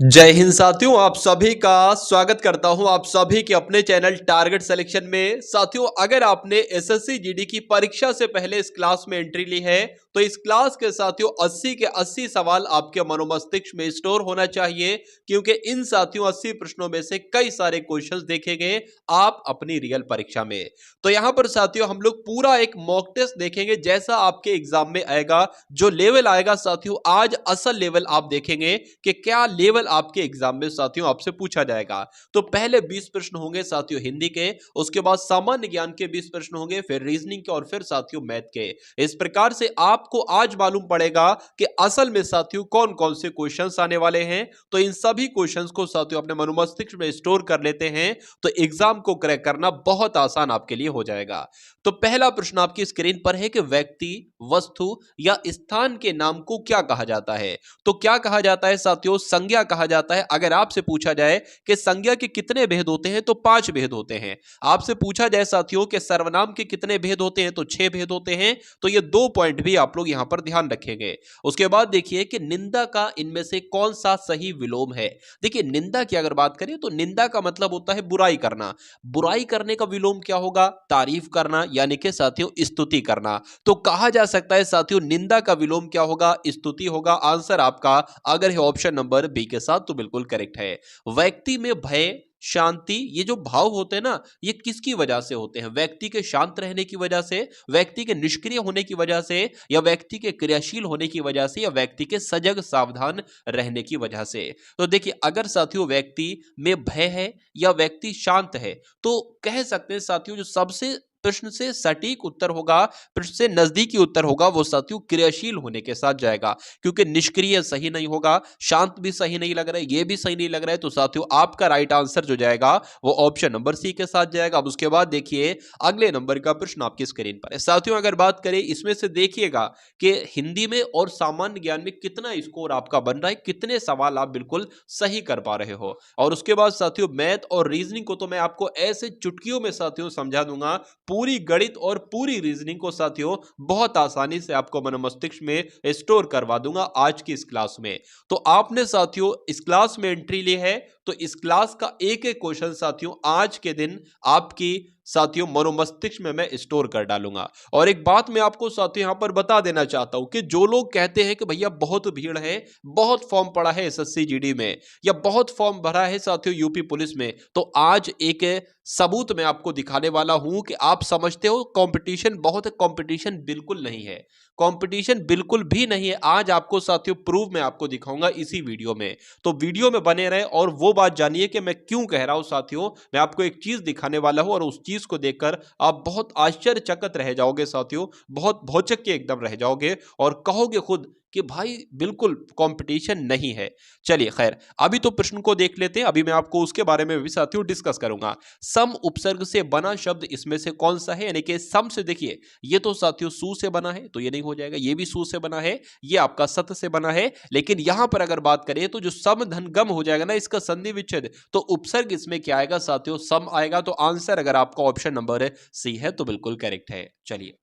जय हिंद साथियों, आप सभी का स्वागत करता हूं आप सभी के अपने चैनल टारगेट सिलेक्शन में। साथियों, अगर आपने एसएससी जीडी की परीक्षा से पहले इस क्लास में एंट्री ली है तो इस क्लास के साथियों 80 के 80 सवाल आपके मनोमस्तिष्क में स्टोर होना चाहिए, क्योंकि इन साथियों 80 प्रश्नों में से कई सारे क्वेश्चंस देखे गए आप अपनी रियल परीक्षा में। तो यहां पर साथियों हम लोग पूरा एक मॉक टेस्ट देखेंगे जैसा आपके एग्जाम में आएगा। जो लेवल आएगा साथियों, आज असल लेवल आप देखेंगे कि क्या लेवल आपके एग्जाम में साथियों आपसे पूछा जाएगा। तो पहले 20 प्रश्न होंगे साथियों हिंदी के, उसके बाद सामान्य ज्ञान के 20 प्रश्न होंगे, फिर रीजनिंग के और फिर साथियों मैथ के। इस प्रकार से आपको आज मालूम पड़ेगा कि असल में साथियों कौन कौन से क्वेश्चंस आने वाले हैं। तो इन सभी क्वेश्चंस को साथियों अपने मनोमस्तिष्क में स्टोर कर लेते हैं तो एग्जाम को क्रैक करना बहुत आसान आपके लिए हो जाएगा। तो पहला प्रश्न आपकी स्क्रीन पर है कि व्यक्ति, वस्तु या स्थान के नाम को क्या कहा जाता है। तो क्या कहा जाता है साथियों? संज्ञा कहा जाता है। अगर आपसे पूछा जाए कि संज्ञा के कितने भेद होते हैं तो 5 भेद होते हैं। आपसे पूछा जाए साथियों कि सर्वनाम के कितने भेद होते हैं तो 6 भेद होते हैं। तो ये 2 पॉइंट भी आप लोग यहां पर ध्यान रखेंगे। उसके बाद देखिए कि निंदा का इनमें से कौन सा सही विलोम है। देखिए, निंदा की अगर बात करें तो निंदा का मतलब होता है बुराई करना। बुराई करने का विलोम क्या होगा? तारीफ करना, यानी कि साथियों स्तुति करना। तो कहा जा सकता है साथियों निंदा का विलोम क्या होगा? स्तुति होगा। आंसर आपका अगर है ऑप्शन नंबर बी के साथ तो बिल्कुल करेक्ट है। व्यक्ति में भय, शांति, ये जो भाव होते हैं ना, ये किसकी वजह से होते हैं? व्यक्ति के शांत रहने की वजह से, व्यक्ति के निष्क्रिय होने की वजह से, या व्यक्ति के क्रियाशील होने की वजह से, या व्यक्ति के सजग सावधान रहने की वजह से। तो देखिए, अगर साथियों व्यक्ति में भय है या व्यक्ति शांत है तो कह सकते हैं साथियों जो सबसे प्रश्न से सटीक उत्तर होगा, प्रश्न से नजदीकी उत्तर होगा, वो साथियों क्रियाशील होने के साथ जाएगा। क्योंकि निष्क्रिय सही नहीं होगा, शांत भी सही नहीं लग रहा है, ये भी सही नहीं लग रहा है। तो साथियों आपका राइट आंसर जो जाएगा वो ऑप्शन नंबर सी के साथ जाएगा। अब उसके बाद देखिए अगले नंबर का प्रश्न आपकी स्क्रीन पर है। साथियों अगर बात करें इसमें से देखिएगा कि हिंदी में और सामान्य ज्ञान में कितना स्कोर आपका बन रहा है, कितने सवाल आप बिल्कुल सही कर पा रहे हो। और उसके बाद साथियों मैथ और रीजनिंग को तो मैं आपको ऐसे चुटकियों में साथियों समझा दूंगा। पूरी गणित और पूरी रीजनिंग को साथियों बहुत आसानी से आपको मनोमस्तिष्क में स्टोर करवा दूंगा आज की इस क्लास में। तो आपने साथियों इस क्लास में एंट्री ली है तो इस क्लास का एक एक क्वेश्चन साथियों आज के दिन आपकी साथियों मनोमस्तिष्क में मैं स्टोर कर डालूंगा। और एक बात मैं आपको साथियों यहां पर बता देना चाहता हूं कि जो लोग कहते हैं कि भैया बहुत भीड़ है, बहुत फॉर्म पड़ा है एसएससी जीडी में, या बहुत फॉर्म भरा है साथियों यूपी पुलिस में, तो आज एक सबूत मैं आपको दिखाने वाला हूं कि आप समझते हो कंपटीशन बहुत है, कंपटीशन बिल्कुल नहीं है। कंपटीशन बिल्कुल भी नहीं है। आज आपको साथियों प्रूव मैं आपको दिखाऊंगा इसी वीडियो में। तो वीडियो में बने रहे और वो बात जानिए कि मैं क्यों कह रहा हूं साथियों। मैं आपको एक चीज दिखाने वाला हूं और उस चीज को देखकर आप बहुत आश्चर्यचकित रह जाओगे साथियों, बहुत भौचक के एकदम रह जाओगे और कहोगे खुद कि भाई बिल्कुल कंपटीशन नहीं है। चलिए खैर, अभी तो प्रश्न को देख लेते हैं, अभी मैं आपको उसके बारे में भी साथियों डिस्कस करूंगा। सम उपसर्ग से बना शब्द इसमें से कौन सा है? यानी कि सम से देखिए ये तो साथियों सु से बना है तो ये नहीं हो जाएगा, ये भी सु से बना है, ये आपका सत से बना है। लेकिन यहां पर अगर बात करें तो जो सम धन गम हो जाएगा ना, इसका संधि विच्छेद, तो उपसर्ग इसमें क्या आएगा साथियों? सम आएगा। तो आंसर अगर आपका ऑप्शन नंबर सी है तो बिल्कुल करेक्ट है। चलिए,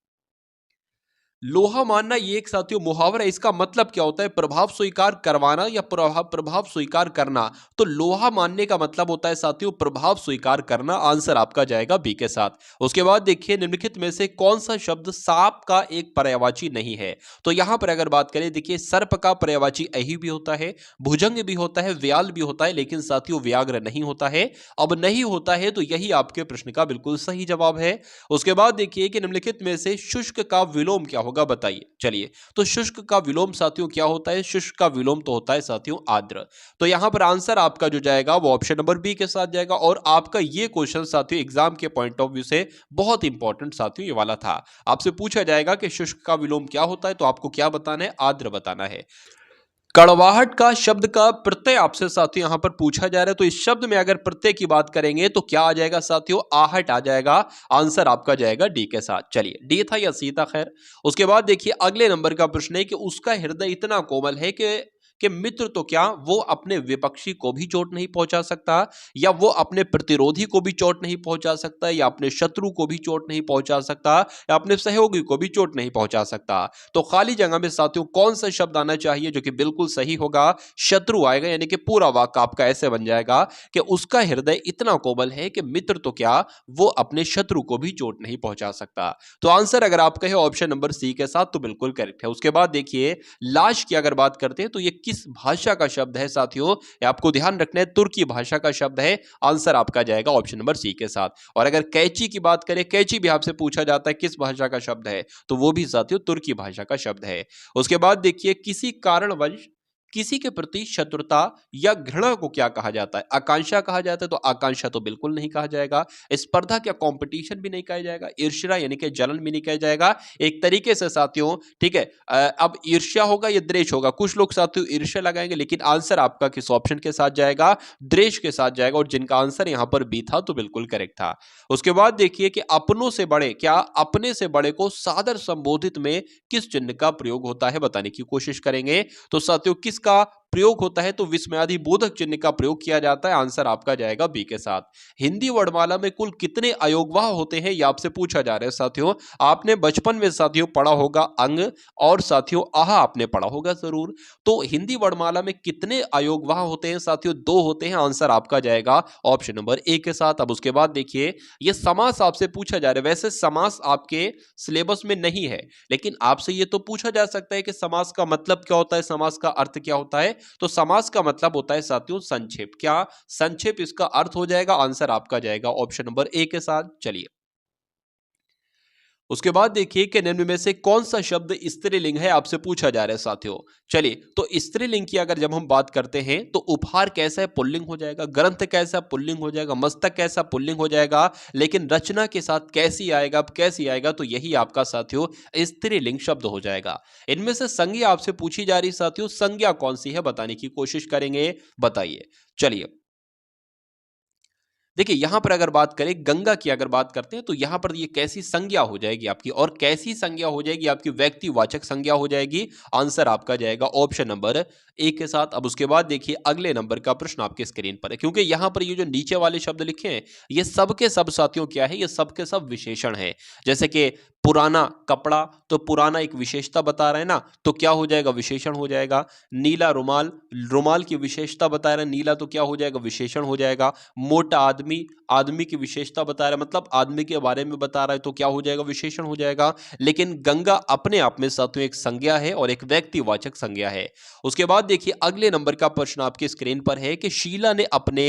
लोहा मानना ये एक साथियों मुहावरा है। इसका मतलब क्या होता है? प्रभाव स्वीकार करवाना या प्रभाव प्रभाव स्वीकार करना। तो लोहा मानने का मतलब होता है साथियों प्रभाव स्वीकार करना। आंसर आपका जाएगा बी के साथ। उसके बाद देखिए निम्नलिखित में से कौन सा शब्द सांप का एक पर्यायवाची नहीं है। तो यहां पर अगर बात करें, देखिए सर्प का पर्यायवाची अहि भी होता है, भुजंग भी होता है, व्याल भी होता है, लेकिन साथियों व्याघ्र नहीं होता है। अब नहीं होता है तो यही आपके प्रश्न का बिल्कुल सही जवाब है। उसके बाद देखिए कि निम्नलिखित में से शुष्क का विलोम क्या होगा, बताइए। चलिए, तो शुष्क का विलोम साथियों क्या होता है? शुष्क का विलोम तो होता है साथियों आर्द्र। तो यहां पर आंसर आपका जो जाएगा वो ऑप्शन नंबर बी के साथ जाएगा। और आपका ये क्वेश्चन साथियों एग्जाम के पॉइंट ऑफ व्यू से बहुत इंपॉर्टेंट साथियों ये वाला था। आपसे पूछा जाएगा कि शुष्क का विलोम क्या होता है, तो आपको क्या बताना है? आर्द्र बताना है। कड़वाहट का शब्द का प्रत्यय आपसे साथियों यहां पर पूछा जा रहा है। तो इस शब्द में अगर प्रत्यय की बात करेंगे तो क्या आ जाएगा साथियों? आहट आ जाएगा। आंसर आपका जाएगा डी के साथ। चलिए, डी था या सी था? खैर, उसके बाद देखिए अगले नंबर का प्रश्न है कि उसका हृदय इतना कोमल है कि कि मित्र तो क्या वो अपने विपक्षी को भी चोट नहीं पहुंचा सकता, या वो अपने प्रतिरोधी को भी चोट नहीं पहुंचा सकता, या अपने शत्रु को भी चोट नहीं पहुंचा सकता, या अपने सहयोगी को भी चोट नहीं पहुंचा सकता। तो खाली जगह में साथियों कौन सा शब्द आना चाहिए जो कि बिल्कुल सही होगा? शत्रु आएगा, यानी कि पूरा वाक्य आपका ऐसे बन जाएगा कि उसका हृदय इतना कोमल है कि मित्र तो क्या वो अपने शत्रु को भी चोट नहीं पहुंचा सकता। तो आंसर अगर आप कहे ऑप्शन नंबर सी के साथ तो बिल्कुल करेक्ट है। उसके बाद देखिए लाश की अगर बात करते हैं तो ये किस भाषा का शब्द है साथियों? ये आपको ध्यान रखना है, तुर्की भाषा का शब्द है। आंसर आपका जाएगा ऑप्शन नंबर सी के साथ। और अगर कैची की बात करें, कैची भी आपसे पूछा जाता है किस भाषा का शब्द है, तो वो भी साथियों तुर्की भाषा का शब्द है। उसके बाद देखिए किसी कारणवश किसी के प्रति शत्रुता या घृणा को क्या कहा जाता है? आकांक्षा कहा जाता है, तो आकांक्षा तो बिल्कुल नहीं कहा जाएगा। स्पर्धा क्या कंपटीशन भी नहीं कहा जाएगा। ईर्ष्या यानी कि जलन भी नहीं कहा जाएगा। एक तरीके से साथियों ठीक है, अब ईर्ष्या होगा या द्वेष होगा? कुछ लोग साथियों ईर्ष्या लगाएंगे, लेकिन आंसर आपका किस ऑप्शन के साथ जाएगा? द्वेष के साथ जाएगा। और जिनका आंसर यहां पर बी था तो बिल्कुल करेक्ट था। उसके बाद देखिए कि अपनों से बड़े, क्या अपने से बड़े को सादर संबोधित में किस चिन्ह का प्रयोग होता है? बताने की कोशिश करेंगे। तो साथियों किसका प्रयोग होता है? तो विस्मयादि बोधक चिन्ह का प्रयोग किया जाता है। आंसर आपका जाएगा बी के साथ। हिंदी वर्णमाला में कुल कितने अयोगवाह होते हैं, ये आपसे पूछा जा रहा है साथियों। आपने बचपन में साथियों पढ़ा होगा अंग, और साथियों आहा आपने पढ़ा होगा जरूर। तो हिंदी वर्णमाला में कितने अयोगवाह होते हैं साथियों? 2 होते हैं। आंसर आपका जाएगा ऑप्शन नंबर ए के साथ। अब उसके बाद देखिए ये समास आपसे पूछा जा रहा है। वैसे समास आपके सिलेबस में नहीं है, लेकिन आपसे ये तो पूछा जा सकता है कि समास का मतलब क्या होता है, समास का अर्थ क्या होता है? तो समास का मतलब होता है साथियों संक्षेप। क्या संक्षेप इसका अर्थ हो जाएगा? आंसर आपका जाएगा ऑप्शन नंबर ए के साथ। चलिए उसके बाद देखिए कि निम्न में से कौन सा शब्द स्त्रीलिंग है, आपसे पूछा जा रहा है साथियों। चलिए तो स्त्रीलिंग की अगर जब हम बात करते हैं तो उपहार कैसा है? पुल्लिंग हो जाएगा। ग्रंथ कैसा? पुल्लिंग हो जाएगा। मस्तक कैसा? पुल्लिंग हो जाएगा। लेकिन रचना के साथ कैसी आएगा? अब कैसी आएगा? तो यही आपका साथियों स्त्रीलिंग शब्द हो जाएगा। इनमें से संज्ञा आपसे पूछी जा रही साथियों, संज्ञा कौन सी है बताने की कोशिश करेंगे, बताइए। चलिए देखिए यहां पर अगर बात करें गंगा की, अगर बात करते हैं तो यहां पर ये कैसी संज्ञा हो जाएगी आपकी, और कैसी संज्ञा हो जाएगी आपकी? व्यक्तिवाचक संज्ञा हो जाएगी। आंसर आपका जाएगा ऑप्शन नंबर ए के साथ। अब उसके बाद देखिए अगले नंबर का प्रश्न आपके स्क्रीन पर है, क्योंकि यहां पर ये जो नीचे वाले शब्द लिखे हैं ये सबके सब साथियों क्या है? ये सबके सब विशेषण है। जैसे कि पुराना कपड़ा, तो पुराना एक विशेषता बता रहा है ना, तो क्या हो जाएगा? विशेषण हो जाएगा। नीला रुमाल, रुमाल की विशेषता बता रहा है नीला, तो क्या हो जाएगा? विशेषण हो जाएगा। मोटा आदमी, आदमी की विशेषता बता रहा है, मतलब आदमी के बारे में बता रहा है, तो क्या हो जाएगा? विशेषण हो जाएगा। लेकिन गंगा अपने आप में साथियों एक संज्ञा है और एक व्यक्तिवाचक संज्ञा है। उसके बाद देखिए अगले नंबर का प्रश्न आपके स्क्रीन पर है कि शीला ने अपने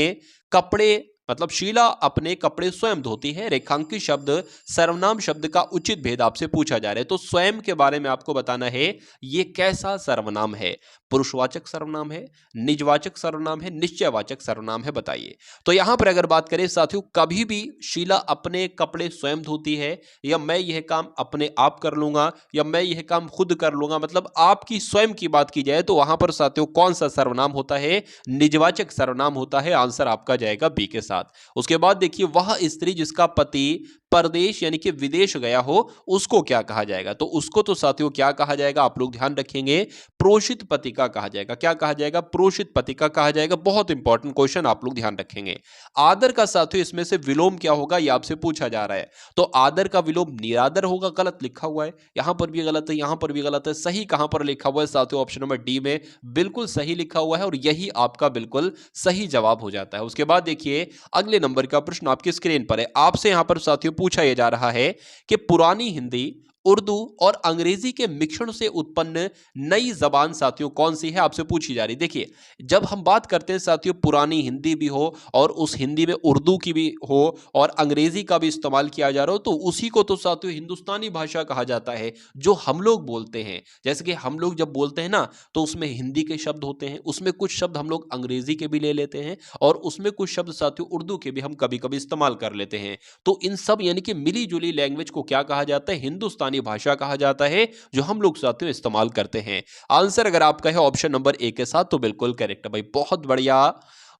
कपड़े, मतलब शीला अपने कपड़े स्वयं धोती है। रेखांकित शब्द सर्वनाम शब्द का उचित भेद आपसे पूछा जा रहा है। तो स्वयं के बारे में आपको बताना है ये कैसा सर्वनाम है? पुरुषवाचक सर्वनाम है, निजवाचक सर्वनाम है, निश्चयवाचक सर्वनाम है? बताइए। तो यहां पर अगर बात करें साथियों, कभी भी शीला अपने कपड़े स्वयं धोती है, या मैं यह काम अपने आप कर लूंगा, या मैं यह काम खुद कर लूंगा, मतलब आपकी स्वयं की बात की जाए तो वहां पर साथियों कौन सा सर्वनाम होता है? निजवाचक सर्वनाम होता है। आंसर आपका जाएगा बी के साथ। उसके बाद देखिए वह स्त्री जिसका पति परदेश यानी कि विदेश गया हो उसको क्या कहा जाएगा? तो उसको तो साथियों क्या कहा जाएगा? आप लोग ध्यान रखेंगे, प्रोषित पति का कहा जाएगा। क्या कहा जाएगा? प्रोषित पति का कहा जाएगा। बहुत इंपॉर्टेंट क्वेश्चन, आप लोग ध्यान रखेंगे। आदर का साथियों इसमें से विलोम क्या होगा, ये आपसे पूछा जा रहा है। तो आदर का विलोम निरादर होगा। गलत लिखा हुआ है, यहां पर भी गलत है, यहां पर भी गलत है। सही कहां पर लिखा हुआ है साथियों? ऑप्शन नंबर डी में बिल्कुल सही लिखा हुआ है, और यही आपका बिल्कुल सही जवाब हो जाता है। उसके बाद देखिए अगले नंबर का प्रश्न आपकी स्क्रीन पर है। आपसे यहां पर साथियों पूछा यह जा रहा है कि पुरानी हिंदी, उर्दू और अंग्रेजी के मिश्रण से उत्पन्न नई जबान साथियों कौन सी है? आपसे पूछी जा रही। देखिए जब हम बात करते हैं साथियों पुरानी हिंदी भी हो और उस हिंदी में उर्दू की भी हो और अंग्रेजी का भी इस्तेमाल किया जा रहा हो, तो उसी को तो साथियों हिंदुस्तानी भाषा कहा जाता है जो हम लोग बोलते हैं। जैसे कि हम लोग जब बोलते हैं ना तो उसमें हिंदी के शब्द होते हैं, उसमें कुछ शब्द हम लोग अंग्रेजी के भी ले लेते हैं, और उसमें कुछ शब्द साथियों उर्दू के भी हम कभी कभी इस्तेमाल कर लेते हैं। तो इन सब यानी कि मिली जुली लैंग्वेज को क्या कहा जाता है? हिंदुस्तानी भाषा कहा जाता है, जो हम लोग साथियों इस्तेमाल करते हैं। आंसर अगर आपका है ऑप्शन नंबर ए के साथ तो बिल्कुल करेक्ट है भाई, बहुत बढ़िया।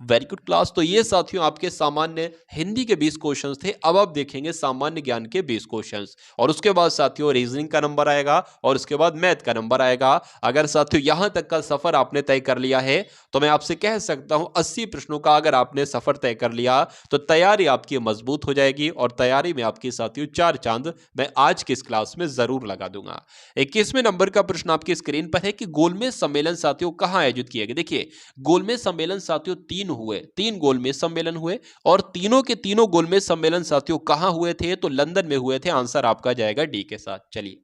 Very good class. तो ये साथियों आपके सामान्य हिंदी के 20 क्वेश्चंस थे। अब आप देखेंगे सामान्य ज्ञान के 20 क्वेश्चंस, और उसके बाद साथियों रीजनिंग का नंबर आएगा और उसके बाद मैथ का नंबर आएगा। अगर साथियों यहां तक का सफर आपने तय कर लिया है तो मैं आपसे कह सकता हूं 80 प्रश्नों का अगर आपने सफर तय कर लिया तो तैयारी आपकी मजबूत हो जाएगी, और तैयारी में आपकी साथियों 4 चांद मैं आज की इस क्लास में जरूर लगा दूंगा। 21वें नंबर का प्रश्न आपकी स्क्रीन पर है कि गोलमेज सम्मेलन साथियों कहां आयोजित किया गया। देखिए गोलमेज सम्मेलन साथियों 3 गोलमेज सम्मेलन हुए, और तीनों के तीनों गोलमेज सम्मेलन साथियों कहां हुए थे, तो लंदन में हुए थे। आंसर आपका जाएगा डी के साथ। चलिए,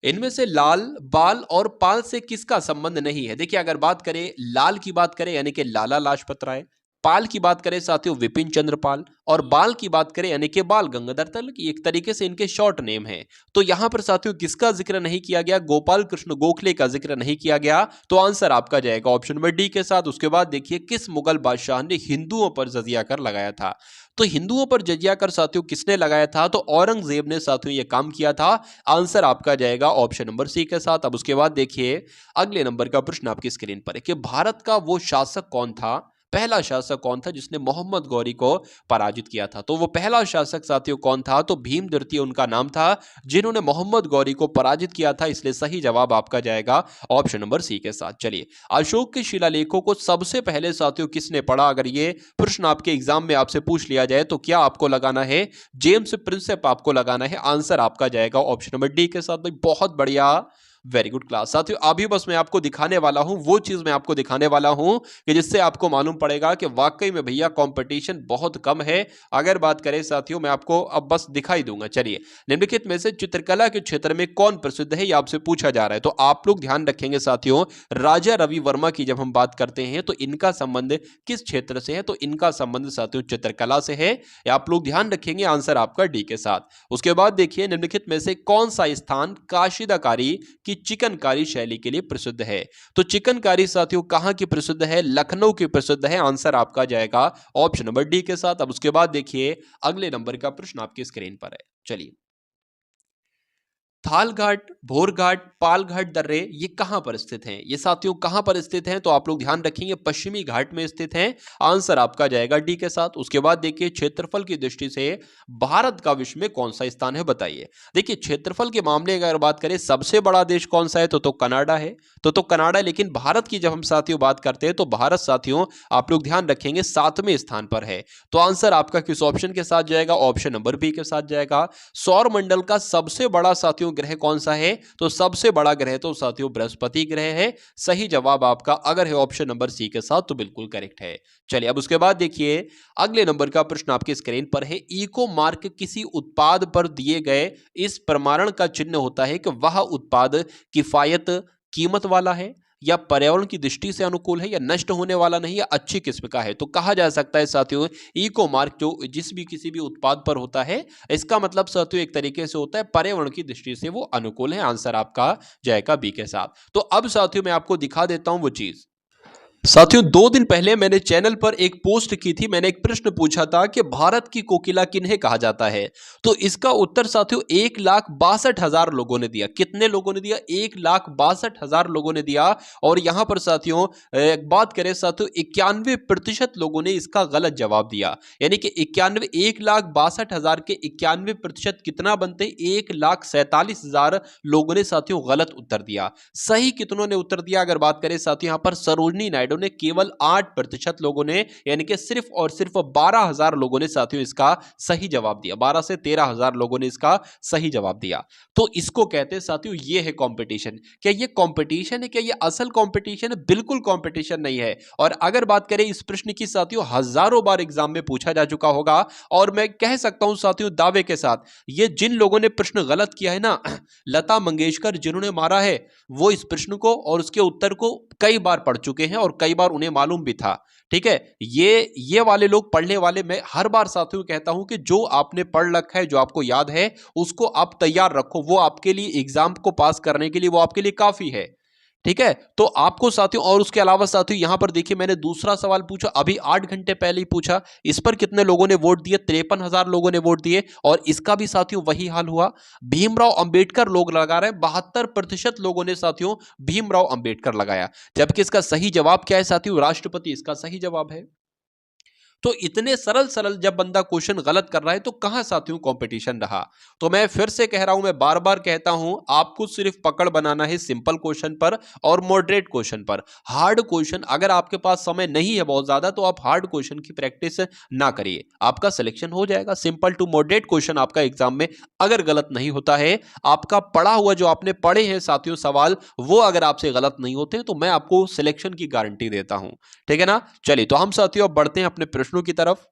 इनमें से लाल, बाल और पाल से किसका संबंध नहीं है। देखिए अगर बात करें लाल की बात करें यानी कि लाला लाजपत राय, पाल की बात करें साथियों विपिन चंद्र पाल, और बाल की बात करें यानी कि बाल गंगाधर तिलक, एक तरीके से इनके शॉर्ट नेम है। तो यहां पर साथियों किसका जिक्र नहीं किया गया, गोपाल कृष्ण गोखले का जिक्र नहीं किया गया। तो आंसर आपका जाएगा ऑप्शन नंबर डी के साथ। उसके बाद देखिए किस मुगल बादशाह ने हिंदुओं पर जजिया कर लगाया था। तो हिंदुओं पर जजिया कर साथियों किसने लगाया था, तो औरंगजेब ने साथियों यह काम किया था। आंसर आपका जाएगा ऑप्शन नंबर सी के साथ। अब उसके बाद देखिए अगले नंबर का प्रश्न आपकी स्क्रीन पर है कि भारत का वो शासक कौन था, पहला शासक कौन था जिसने मोहम्मद गौरी को पराजित किया था। तो वो पहला शासक साथियों कौन था, तो भीम द्वितीय उनका नाम था जिन्होंने मोहम्मद गौरी को पराजित किया था। इसलिए सही जवाब आपका जाएगा ऑप्शन नंबर सी के साथ। चलिए, अशोक के शिलालेखों को सबसे पहले साथियों किसने पढ़ा। अगर ये प्रश्न आपके एग्जाम में आपसे पूछ लिया जाए तो क्या आपको लगाना है, जेम्स प्रिंसेप आपको लगाना है। आंसर आपका जाएगा ऑप्शन नंबर डी के साथ। भाई बहुत बढ़िया, वेरी गुड क्लास। साथियों अभी बस मैं आपको दिखाने वाला हूं, वो चीज मैं आपको दिखाने वाला हूं कि जिससे आपको मालूम पड़ेगा कि वाकई में भैया कंपटीशन बहुत कम है। अगर बात करें साथियों, मैं आपको अब बस दिखाई दूंगा। चलिए, निम्नलिखित में से चित्रकला के क्षेत्र में कौन प्रसिद्ध है, यह आपसे पूछा जा रहा है। तो आप लोग ध्यान रखेंगे साथियों, राजा रवि वर्मा की जब हम बात करते हैं तो इनका संबंध किस क्षेत्र से है, तो इनका संबंध साथियों चित्रकला से है। आप लोग ध्यान रखेंगे, आंसर आपका डी के साथ। उसके बाद देखिए निम्नलिखित में से कौन सा स्थान काशिदाकारी की चिकनकारी शैली के लिए प्रसिद्ध है। तो चिकनकारी साथियों कहां की प्रसिद्ध है, लखनऊ की प्रसिद्ध है। आंसर आपका जाएगा ऑप्शन नंबर डी के साथ। अब उसके बाद देखिए अगले नंबर का प्रश्न आपकी स्क्रीन पर है। चलिए, थाल घाट, भोर घाट, पाल घाट दर्रे ये कहां पर स्थित हैं, ये साथियों कहां पर स्थित हैं, तो आप लोग ध्यान रखेंगे पश्चिमी घाट में स्थित हैं। आंसर आपका जाएगा डी के साथ। उसके बाद देखिए क्षेत्रफल की दृष्टि से भारत का विश्व में कौन सा स्थान है, बताइए। देखिए क्षेत्रफल के मामले अगर बात करें सबसे बड़ा देश कौन सा है, तो कनाडा है। तो कनाडा, लेकिन भारत की जब हम साथियों बात करते हैं तो भारत साथियों आप लोग ध्यान रखेंगे 7वें स्थान पर है। तो आंसर आपका किस ऑप्शन के साथ जाएगा, ऑप्शन नंबर बी के साथ जाएगा। सौर मंडल का सबसे बड़ा साथियों ग्रह कौन सा है, तो सबसे बड़ा ग्रह तो साथियों बृहस्पति ग्रह है। सही जवाब आपका अगर है ऑप्शन नंबर सी के साथ तो बिल्कुल करेक्ट है। चलिए, अब उसके बाद देखिए अगले नंबर का प्रश्न आपके स्क्रीन पर है। इको मार्क किसी उत्पाद पर दिए गए इस प्रमाणन का चिन्ह होता है कि वह उत्पाद किफायत कीमत वाला है, या पर्यावरण की दृष्टि से अनुकूल है, या नष्ट होने वाला नहीं, या अच्छी किस्म का है। तो कहा जा सकता है साथियों इको मार्क जो किसी भी उत्पाद पर होता है, इसका मतलब साथियों एक तरीके से होता है पर्यावरण की दृष्टि से वो अनुकूल है। आंसर आपका जाएगा बी के साथ। तो अब साथियों मैं आपको दिखा देता हूं वो चीज। साथियों 2 दिन पहले मैंने चैनल पर एक पोस्ट की थी, मैंने एक प्रश्न पूछा था कि भारत की कोकिला किन्हें कहा जाता है। तो इसका उत्तर साथियों 1,62,000 लोगों ने दिया। कितने लोगों ने दिया, 1,62,000 लोगों ने दिया। और यहां पर साथियों एक बात करें साथियों 91% लोगों ने इसका गलत जवाब दिया। यानी कि 1,62,000 के 91% कितना बनते, 1,47,000 लोगों ने साथियों गलत उत्तर दिया। सही कितनों ने उत्तर दिया, अगर बात करें साथियों यहां पर सरोजनी नायडू ने केवल 8% लोगों ने, यानी कि सिर्फ और सिर्फ 12,000 लोगों ने साथियों इसका सही जवाब दिया। 12 से 13,000 लोगों ने इसका सही जवाब दिया। तो इसको कहते हैं साथियों ये है कंपटीशन। क्या ये कंपटीशन है, क्या ये असल कंपटीशन है? बिल्कुल कंपटीशन नहीं है। और अगर बात करें इस प्रश्न की साथियों हजारों बार एग्जाम में पूछा जा चुका होगा, और मैं कह सकता हूं साथियों दावे के साथ, ये जिन लोगों ने प्रश्न गलत किया है ना, लता मंगेशकर जिन्होंने मारा है, वो इस प्रश्न को और उसके उत्तर को कई बार पढ़ चुके हैं और कई बार उन्हें मालूम भी था। ठीक है, ये वाले लोग पढ़ने वाले, मैं हर बार साथियों कहता हूं कि जो आपने पढ़ रखा है, जो आपको याद है, उसको आप तैयार रखो। वो आपके लिए एग्जाम को पास करने के लिए वो आपके लिए काफी है। ठीक है, तो आपको साथियों और उसके अलावा साथियों यहां पर देखिए मैंने दूसरा सवाल पूछा अभी 8 घंटे पहले ही पूछा। इस पर कितने लोगों ने वोट दिए? 53,000 लोगों ने वोट दिए और इसका भी साथियों वही हाल हुआ। भीमराव अंबेडकर लोग लगा रहे हैं, 72% लोगों ने साथियों भीमराव अंबेडकर लगाया। जबकि इसका सही जवाब क्या है साथियों? राष्ट्रपति इसका सही जवाब है। तो इतने सरल सरल जब बंदा क्वेश्चन गलत कर रहा है तो कहां साथियों कंपटीशन रहा। तो मैं फिर से कह रहा हूं, मैं बार बार कहता हूं, आपको सिर्फ पकड़ बनाना है सिंपल क्वेश्चन पर और मॉडरेट क्वेश्चन पर। हार्ड क्वेश्चन अगर आपके पास समय नहीं है बहुत ज्यादा तो आप हार्ड क्वेश्चन की प्रैक्टिस ना करिए, आपका सिलेक्शन हो जाएगा। सिंपल टू मॉडरेट क्वेश्चन आपका एग्जाम में अगर गलत नहीं होता है, आपका पढ़ा हुआ जो आपने पढ़े हैं साथियों सवाल वो अगर आपसे गलत नहीं होते तो मैं आपको सिलेक्शन की गारंटी देता हूं। ठीक है ना? चलिए तो हम साथियों अब बढ़ते हैं अपने प्रश्नों की तरफ।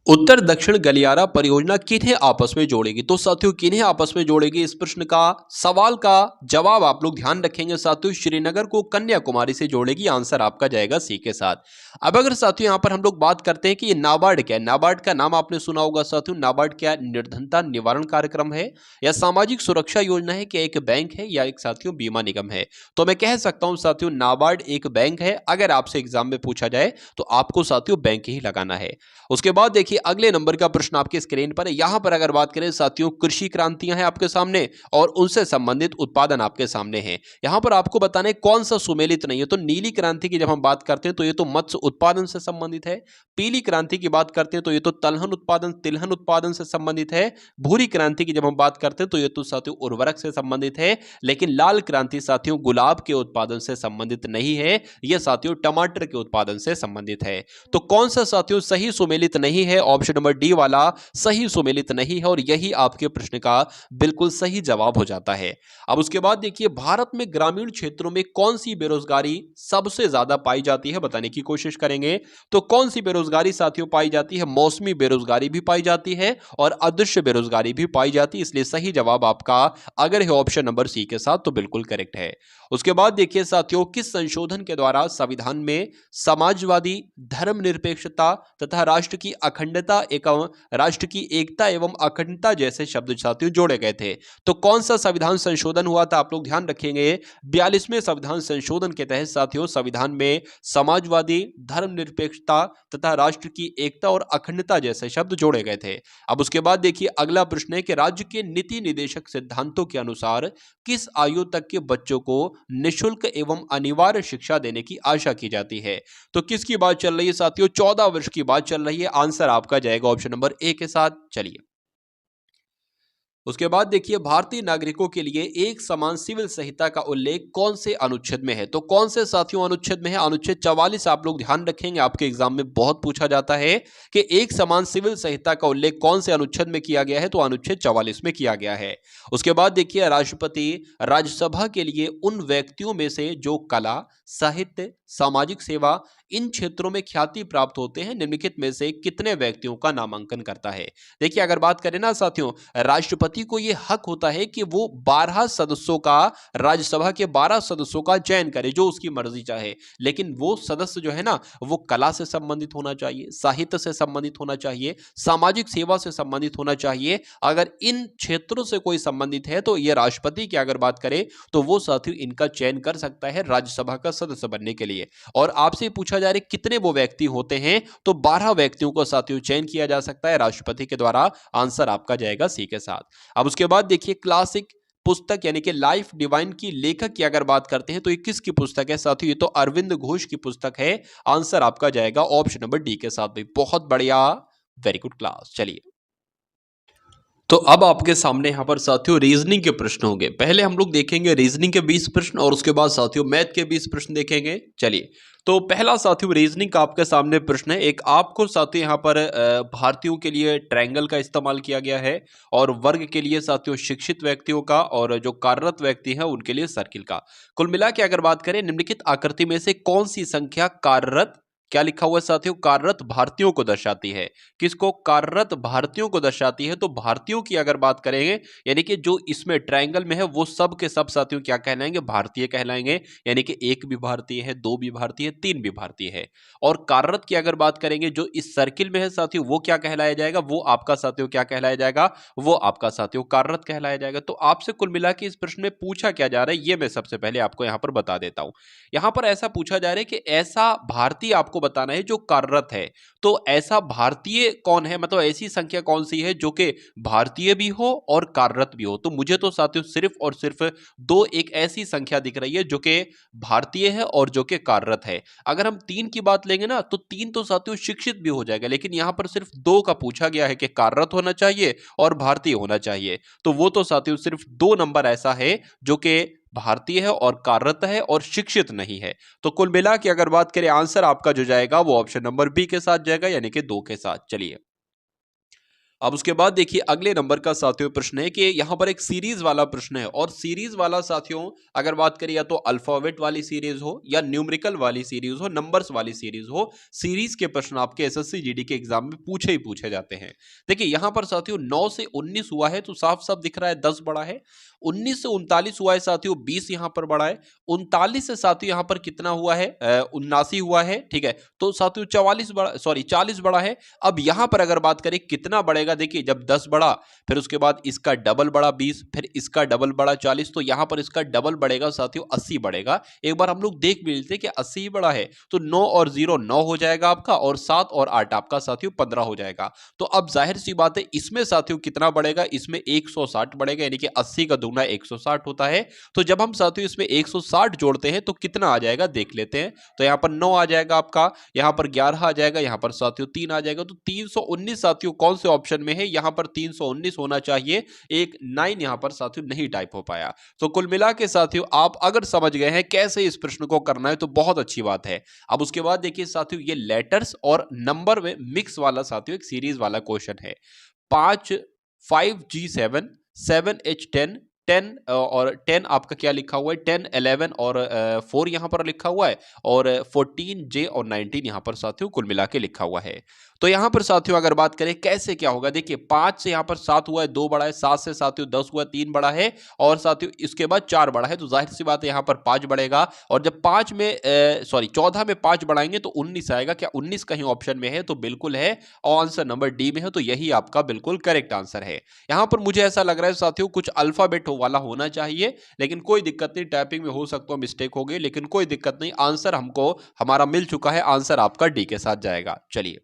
उत्तर दक्षिण गलियारा परियोजना किन्हें आपस में जोड़ेगी? तो साथियों किन्हें आपस में जोड़ेगी, इस प्रश्न का सवाल का जवाब आप लोग ध्यान रखेंगे साथियों, श्रीनगर को कन्याकुमारी से जोड़ेगी। आंसर आपका जाएगा सी के साथ। अब अगर साथियों यहां पर हम लोग बात करते हैं कि ये नाबार्ड क्या है, नाबार्ड का नाम आपने सुना होगा साथियों। नाबार्ड क्या है? निर्धनता निवारण कार्यक्रम है या सामाजिक सुरक्षा योजना है, क्या एक बैंक है या एक साथियों बीमा निगम है? तो मैं कह सकता हूं साथियों नाबार्ड एक बैंक है। अगर आपसे एग्जाम में पूछा जाए तो आपको साथियों बैंक ही लगाना है। उसके बाद देखिए अगले नंबर का प्रश्न आपके स्क्रीन पर है। यहां पर अगर बात करें साथियों कृषि क्रांतियां हैं आपके सामने और उनसे संबंधित उत्पादन आपके सामने हैं। यहां पर आपको बताने कौन सा सुमेलित नहीं है। तो नीली क्रांति की जब हम बात करते हैं तो ये तो मत्स्य उत्पादन से संबंधित है। पीली क्रांति की बात करते हैं तो ये तो तलहन उत्पादन तिलहन उत्पादन से संबंधित है। भूरी क्रांति की जब हम बात करते हैं तो ये तो साथियों उर्वरक से संबंधित है। लेकिन लाल क्रांति साथियों गुलाब के उत्पादन से संबंधित नहीं है, यह साथियों टमाटर के उत्पादन से संबंधित है। तो कौन सा साथियों सही सुमेलित नहीं है? ऑप्शन नंबर डी वाला सही सुमेलित नहीं है और यही आपके प्रश्न का बिल्कुल सही जवाब हो जाता है। अब उसके बाद देखिए भारत में ग्रामीण क्षेत्रों में कौन सी बेरोजगारी सबसे ज्यादा पाई जाती है, बताने की कोशिश करेंगे। तो कौन सी बेरोजगारी साथियों पाई जाती है? मौसमी बेरोजगारी भी पाई जाती है और अदृश्य बेरोजगारी भी पाई जाती है। इसलिए सही जवाब आपका अगर है ऑप्शन नंबर सी के साथ तो बिल्कुल करेक्ट है। उसके बाद देखिए साथियों किस संशोधन के द्वारा संविधान में समाजवादी धर्मनिरपेक्षता तथा राष्ट्र की अखंडता एवं राष्ट्र की एकता एवं अखंडता जैसे शब्द साथियों जोड़े गए थे? तो कौन सा संविधान संशोधन हुआ था? आप लोग ध्यान रखेंगे 42वें संविधान संशोधन के तहत साथियों संविधान में समाजवादी धर्मनिरपेक्षता तथा राष्ट्र की एकता और अखंडता जैसे शब्द जोड़े गए थे। अब उसके बाद देखिए अगला प्रश्न है कि राज्य के नीति निदेशक सिद्धांतों के अनुसार किस आयु तक के बच्चों को निःशुल्क एवं अनिवार्य शिक्षा देने की आशा की जाती है? तो किसकी बात चल रही है साथियों? 14 वर्ष की बात चल रही है। आंसर आपका जाएगा ऑप्शन नंबर ए के साथ। चलिए उसके बाद देखिए भारतीय नागरिकों के लिए एक समान सिविल संहिता का उल्लेख कौन से अनुच्छेद में है? तो कौन से साथियों अनुच्छेद में है? अनुच्छेद 44। आप लोग ध्यान रखेंगे आपके एग्जाम में बहुत पूछा जाता है कि एक समान सिविल संहिता का उल्लेख कौन से अनुच्छेद में किया गया है? तो अनुच्छेद 44 में किया गया है। उसके बाद देखिए राष्ट्रपति राज्यसभा के लिए उन व्यक्तियों में से जो कला साहित्य सामाजिक सेवा इन क्षेत्रों में ख्याति प्राप्त होते हैं निम्नलिखित में से कितने व्यक्तियों का नामांकन करता है? देखिए अगर बात करें ना साथियों राष्ट्रपति को यह हक होता है कि वो 12 सदस्यों का राज्यसभा के 12 सदस्यों का चयन करे जो उसकी मर्जी चाहे। लेकिन वो सदस्य जो है ना वो कला से संबंधित होना चाहिए, साहित्य से संबंधित होना चाहिए, सामाजिक सेवा से संबंधित होना चाहिए। अगर इन क्षेत्रों से कोई संबंधित है तो ये राष्ट्रपति की अगर बात करें तो वो साथियों इनका चयन कर सकता है राज्यसभा का सदस्य बनने के लिए। और आपसे पूछा जा रहा है कितने वो व्यक्ति होते हैं? तो 12 व्यक्तियों को साथियों चयन किया जा सकता है राष्ट्रपति के द्वारा। आंसर आपका जाएगा सी के साथ। अब उसके बाद देखिए क्लासिक पुस्तक यानी कि लाइफ डिवाइन की लेखक की अगर बात करते हैं तो ये किसकी पुस्तक है साथियों? ये तो अरविंद घोष की पुस्तक है। आंसर आपका जाएगा ऑप्शन नंबर डी के साथ। भी बहुत बढ़िया, वेरी गुड क्लास। चलिए तो अब आपके सामने यहाँ पर साथियों रीजनिंग के प्रश्न होंगे। पहले हम लोग देखेंगे रीजनिंग के 20 प्रश्न और उसके बाद साथियों मैथ के 20 प्रश्न देखेंगे। चलिए तो पहला साथियों रीजनिंग का आपके सामने प्रश्न है। एक आपको साथियों यहाँ पर भारतीयों के लिए ट्रायंगल का इस्तेमाल किया गया है और वर्ग के लिए साथियों शिक्षित व्यक्तियों का और जो कार्यरत व्यक्ति है उनके लिए सर्किल का। कुल मिला के अगर बात करें निम्नलिखित आकृति में से कौन सी संख्या कार्यरत क्या लिखा हुआ है साथियों? कार्यरत भारतीयों को दर्शाती है। किसको? कार्यरत भारतीयों को दर्शाती है। तो भारतीयों की अगर बात करेंगे, यानी कि जो इसमें ट्रायंगल में है वो सब के सब साथियों क्या कहलाएंगे? भारतीय कहलाएंगे। यानी कि एक भी भारतीय है, दो भी भारतीय है, तीन भी भारतीय है। और कार्यरत की अगर बात करेंगे, जो इस सर्किल में है साथियों, वो क्या कहलाया जाएगा? वो आपका साथियों क्या कहलाया जाएगा? वो आपका साथियों कार्यरत कहलाया जाएगा। तो आपसे कुल मिला के इस प्रश्न में पूछा क्या जा रहा है, ये मैं सबसे पहले आपको यहां पर बता देता हूं। यहां पर ऐसा पूछा जा रहा है कि ऐसा भारतीय आपको बताना है जो कार्यरत है। तो ऐसा भारतीय कौन है, मतलब ऐसी संख्या कौन सी है जो कि भारतीय भी हो और कार्यरत भी हो। तो मुझे तो साथियों सिर्फ और सिर्फ दो एक ऐसी संख्या दिख रही है जो कि भारतीय है और जो कि कार्यरत है। अगर हम तीन की बात लेंगे ना, तो तीन तो साथियों शिक्षित भी हो जाएगा, लेकिन यहां पर सिर्फ दो का पूछा गया है कि कार्यरत होना चाहिए और भारतीय होना चाहिए। तो वो तो साथियों सिर्फ दो नंबर ऐसा है जो कि भारतीय है और कार्यरत है और शिक्षित नहीं है। तो कुल मिला के अगर बात करें, आंसर आपका जो जाएगा वो ऑप्शन नंबर बी के साथ जाएगा, यानी कि दो के साथ। चलिए, अब उसके बाद देखिए अगले नंबर का साथियों प्रश्न है कि यहां पर एक सीरीज वाला प्रश्न है, और सीरीज वाला साथियों अगर बात करें या तो अल्फाबेट वाली सीरीज हो या न्यूमेरिकल वाली सीरीज हो, नंबर्स वाली सीरीज हो, सीरीज के प्रश्न आपके एसएससी जीडी के एग्जाम में पूछे ही पूछे जाते हैं। देखिए यहां पर साथियों 9 से 19 हुआ है तो साफ साफ दिख रहा है 10 बड़ा है। 19 से 39 हुआ है साथियों, 20 यहां पर बड़ा है। 39 से साथियों यहां पर कितना हुआ है? 79 हुआ है, ठीक है। तो साथियों 44 बड़ा, सॉरी 40 बड़ा है। अब यहां पर अगर बात करें कितना बढ़ेगा, देखिए जब 10 बढ़ा, फिर उसके बाद इसका डबल बढ़ा 20, फिर इसका डबल बढ़ा 40, तो यहां पर इसका डबल बढ़ेगा साथियों 80 बढ़ेगा। एक बार हम लोग देख भी लेते कि 80 ही बड़ा है, तो 9 और 0 9 हो जाएगा आपका, और 7 और 8 आपका साथियों 15 हो जाएगा। तो अब जाहिर सी बात है इसमें साथियों कितना बढ़ेगा? इसमें 160 बढ़ेगा, यानी कि 80 का दुगना 160 होता है। तो जब हम साथियों इसमें 160 जोड़ते हैं तो कितना आ जाएगा देख लेते हैं। तो यहां पर 9 आ जाएगा आपका, यहां पर 11 आ जाएगा, यहां पर साथियों 3 आ जाएगा। तो 319 साथियों कौन से ऑप्शन में है? यहां पर 319 होना चाहिए। एक 9 यहां पर साथियों नहीं टाइप हो पाया। तो कुल मिला के साथियों आप अगर समझ गए हैं कैसे इस प्रश्न को करना है तो बहुत अच्छी बात है। अब उसके बाद देखिए साथियों ये लेटर्स और नंबर में मिक्स वाला साथियों एक सीरीज वाला क्वेश्चन है। 5 5G7 7H10 10 और 10 आपका क्या लिखा हुआ है? 10 11 और 4 यहां पर लिखा हुआ है, और 14J और 19 यहां पर साथियों कुल मिला के लिखा हुआ है। तो यहां पर साथियों अगर बात करें कैसे क्या होगा, देखिए 5 से यहां पर 7 हुआ है, 2 बड़ा है, 7 से साथियों 10 हुआ है, 3 बड़ा है, और साथियों इसके बाद 4 बड़ा है। तो जाहिर सी बात है यहां पर 5 बढ़ेगा, और जब 5 में सॉरी 14 में 5 बढ़ाएंगे तो 19 आएगा। क्या 19 कहीं ऑप्शन में है? तो बिल्कुल है, और आंसर नंबर डी में है। तो यही आपका बिल्कुल करेक्ट आंसर है। यहां पर मुझे ऐसा लग रहा है साथियों कुछ अल्फाबेट वाला होना चाहिए, लेकिन कोई दिक्कत नहीं, टाइपिंग में हो सकता है मिस्टेक हो गई, लेकिन कोई दिक्कत नहीं, आंसर हमको हमारा मिल चुका है। आंसर आपका डी के साथ जाएगा। चलिए,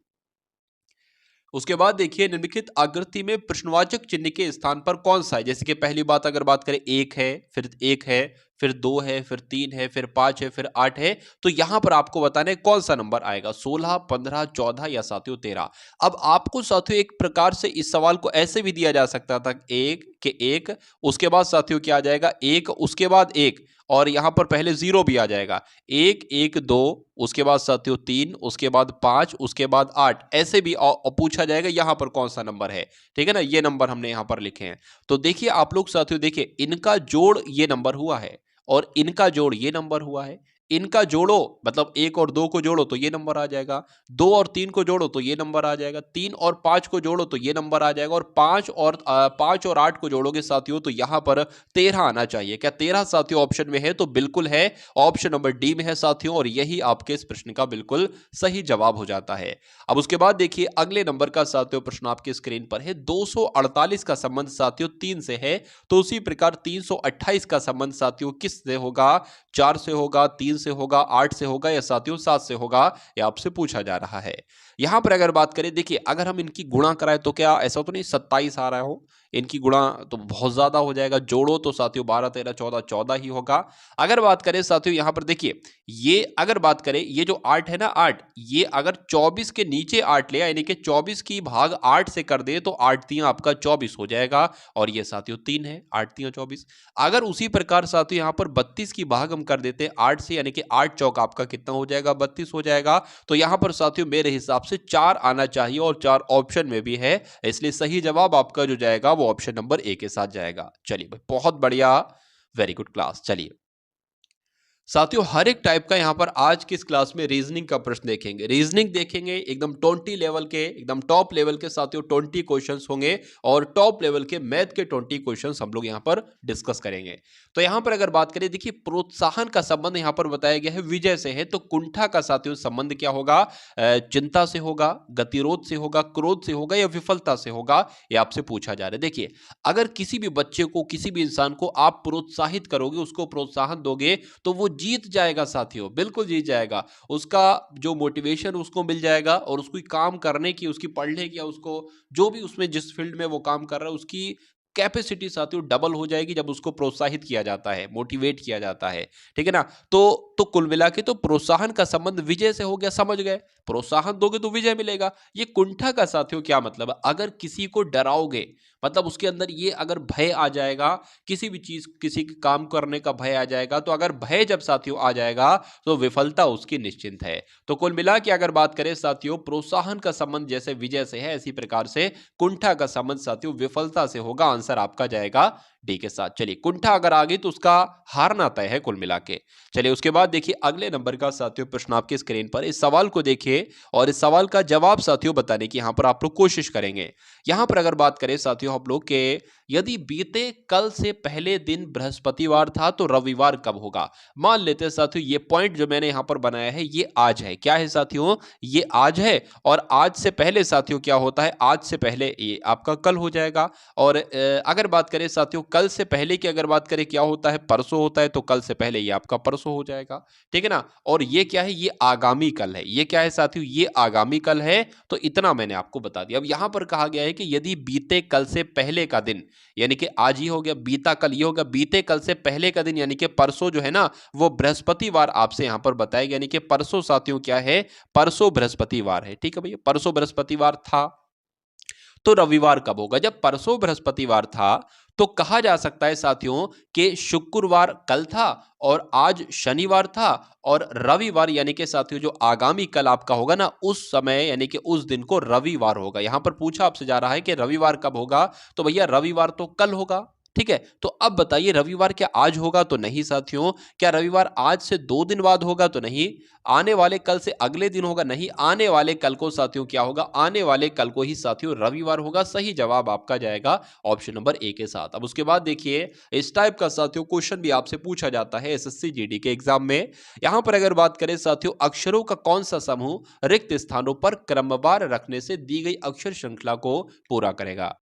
उसके बाद देखिए निम्नलिखित आकृति में प्रश्नवाचक चिन्ह के स्थान पर कौन सा है? जैसे कि पहली बात अगर बात करें, एक है, फिर एक है, फिर 2 है, फिर 3 है, फिर 5 है, फिर 8 है। तो यहां पर आपको बताना है कौन सा नंबर आएगा, 16, 15, 14 या साथियों 13। अब आपको साथियों एक प्रकार से इस सवाल को ऐसे भी दिया जा सकता था, एक के एक, उसके बाद साथियों क्या आ जाएगा? एक, उसके बाद एक, और यहां पर पहले 0 भी आ जाएगा। 1 1 2, उसके बाद साथियों 3, उसके बाद 5, उसके बाद 8, ऐसे भी पूछा जाएगा यहां पर कौन सा नंबर है। ठीक है ना, ये नंबर हमने यहां पर लिखे हैं। तो देखिए आप लोग साथियों, देखिए इनका जोड़ ये नंबर हुआ है, और इनका जोड़ ये नंबर हुआ है। इनका जोड़ो, मतलब 1 और 2 को जोड़ो तो ये नंबर आ जाएगा, 2 और 3 को जोड़ो तो ये नंबर आ जाएगा, 3 और 5 को जोड़ो तो ये नंबर आ जाएगा, और 5 और 8 को जोड़ोगे साथियों तो यहां पर 13 आना चाहिए। क्या 13 साथियों ऑप्शन में है? तो बिल्कुल है, ऑप्शन नंबर डी में है साथियों, और यही आपके इस प्रश्न का बिल्कुल सही जवाब हो जाता है। अब उसके बाद देखिए अगले नंबर का साथियों प्रश्न आपकी स्क्रीन पर है। 248 का संबंध साथियों 3 से है, तो उसी प्रकार 328 का संबंध साथियों किस से होगा? 4 से होगा, 3 से होगा, 8 से होगा, या साथियों 7 से होगा? ये आपसे पूछा जा रहा है। यहां पर अगर बात करें, देखिए अगर हम इनकी गुणा कराएं तो क्या ऐसा तो नहीं 27 आ रहा हो? इनकी गुणा तो बहुत ज्यादा हो जाएगा, जोड़ो तो साथियों 12 13 14 14 ही होगा। अगर बात करें साथियों यहां पर देखिए, ये अगर बात करें, ये जो 8 है ना 8, ये अगर 24 के नीचे 8 ले, यानी कि 24 की भाग 8 से कर दे तो 8 तियां आपका 24 हो जाएगा, और ये साथियों 3 है, 8 तियां 24। अगर उसी प्रकार साथियों यहां पर 32 की भाग हम कर देते हैं 8 से, यानी कि 8 चौक आपका कितना हो जाएगा? 32 हो जाएगा। तो यहां पर साथियों मेरे हिसाब से 4 आना चाहिए, और 4 ऑप्शन में भी है, इसलिए सही जवाब आपका जो जाएगा वो ऑप्शन नंबर ए के साथ जाएगा। चलिए भाई, बहुत बढ़िया, वेरी गुड क्लास। चलिए, साथियों हर एक टाइप का यहाँ पर आज की इस क्लास में रीजनिंग का प्रश्न देखेंगे। रीजनिंग देखेंगे एकदम 20 लेवल के, एकदम टॉप लेवल के साथियों 20 क्वेश्चंस होंगे और टॉप लेवल के मैथ के 20 क्वेश्चंस हम लोग यहाँ पर डिस्कस करेंगे। तो यहाँ पर अगर बात करें, देखिए प्रोत्साहन का संबंध यहाँ पर बताया गया है विजय से है, तो कुंठा का साथियों संबंध क्या होगा? चिंता से होगा, गतिरोध से होगा, क्रोध से होगा या विफलता से होगा, ये आपसे पूछा जा रहा है। देखिए अगर किसी भी बच्चे को, किसी भी इंसान को आप प्रोत्साहित करोगे, उसको प्रोत्साहन दोगे, तो वो जीत जाएगा साथियों, बिल्कुल जीत जाएगा। उसका जो मोटिवेशन उसको मिल जाएगा और उसको काम करने की, उसकी पढ़ने की, या उसको जो भी उसमें जिस फील्ड में वो काम कर रहा है उसकी कैपेसिटी साथियों डबल हो जाएगी जब उसको प्रोत्साहित किया जाता है, मोटिवेट किया जाता है। ठीक है ना? तो कुल मिला के तो प्रोत्साहन का संबंध विजय से हो गया, समझ गए? प्रोत्साहन दोगे तो विजय मिलेगा। ये कुंठा का साथियों क्या मतलब है? अगर किसी को डराओगे, मतलब उसके अंदर ये अगर भय आ जाएगा, किसी भी चीज, किसी के काम करने का भय आ जाएगा, तो अगर भय जब साथियों आ जाएगा तो विफलता उसकी निश्चिंत है। तो कुल मिला के अगर बात करें साथियों, प्रोत्साहन का संबंध जैसे विजय से है, इसी प्रकार से कुंठा का संबंध साथियों विफलता से होगा। आंसर आपका जाएगा डी के साथ। चलिए कुंठा अगर आ गई तो उसका हारना तय है कुल मिला के। चलिए उसके बाद देखिए अगले नंबर का साथियों प्रश्न आपके स्क्रीन पर। इस सवाल को देखिए और इस सवाल का जवाब साथियों बताने की यहां पर आप लोग कोशिश करेंगे। यहां पर अगर बात करें साथियों हम लोग के, यदि बीते कल से पहले दिन बृहस्पतिवार था तो रविवार कब होगा? मान लेते हैं साथियों ये पॉइंट जो मैंने यहां पर बनाया है ये आज है। क्या है साथियों? ये आज है। और आज से पहले साथियों क्या होता है? आज से पहले ये आपका कल हो जाएगा। और अगर बात करें साथियों कल से पहले की, अगर बात करें क्या होता है? परसों होता है, तो कल से पहले ये आपका परसों हो जाएगा। ठीक है ना? और ये क्या है? ये आगामी कल है। ये क्या है साथियों? ये आगामी कल है। तो इतना मैंने आपको बता दिया। अब यहां पर कहा गया है कि यदि बीते कल से पहले का दिन, यानी कि आज ही हो गया, बीता कल ये हो गया, बीते कल से पहले का दिन यानी कि परसों जो है ना, वो बृहस्पतिवार आपसे यहां पर बताया गया। यानी कि परसों साथियों क्या है? परसों बृहस्पतिवार है। ठीक है भैया, परसों बृहस्पतिवार था तो रविवार कब होगा? जब परसों बृहस्पतिवार था तो कहा जा सकता है साथियों कि शुक्रवार कल था और आज शनिवार था, और रविवार यानी कि साथियों जो आगामी कल आपका होगा ना, उस समय यानी कि उस दिन को रविवार होगा। यहां पर पूछा आपसे जा रहा है कि रविवार कब होगा, तो भैया रविवार तो कल होगा। ठीक है, तो अब बताइए रविवार क्या आज होगा? तो नहीं साथियों। क्या रविवार आज से 2 दिन बाद होगा? तो नहीं। आने वाले कल से अगले दिन होगा? नहीं। आने वाले कल को साथियों क्या होगा? आने वाले कल को ही साथियों रविवार होगा। सही जवाब आपका जाएगा ऑप्शन नंबर ए के साथ। अब उसके बाद देखिए इस टाइप का साथियों क्वेश्चन भी आपसे पूछा जाता है एसएससी जीडी के एग्जाम में। यहां पर अगर बात करें साथियों, अक्षरों का कौन सा समूह रिक्त स्थानों पर क्रमवार रखने से दी गई अक्षर श्रृंखला को पूरा करेगा?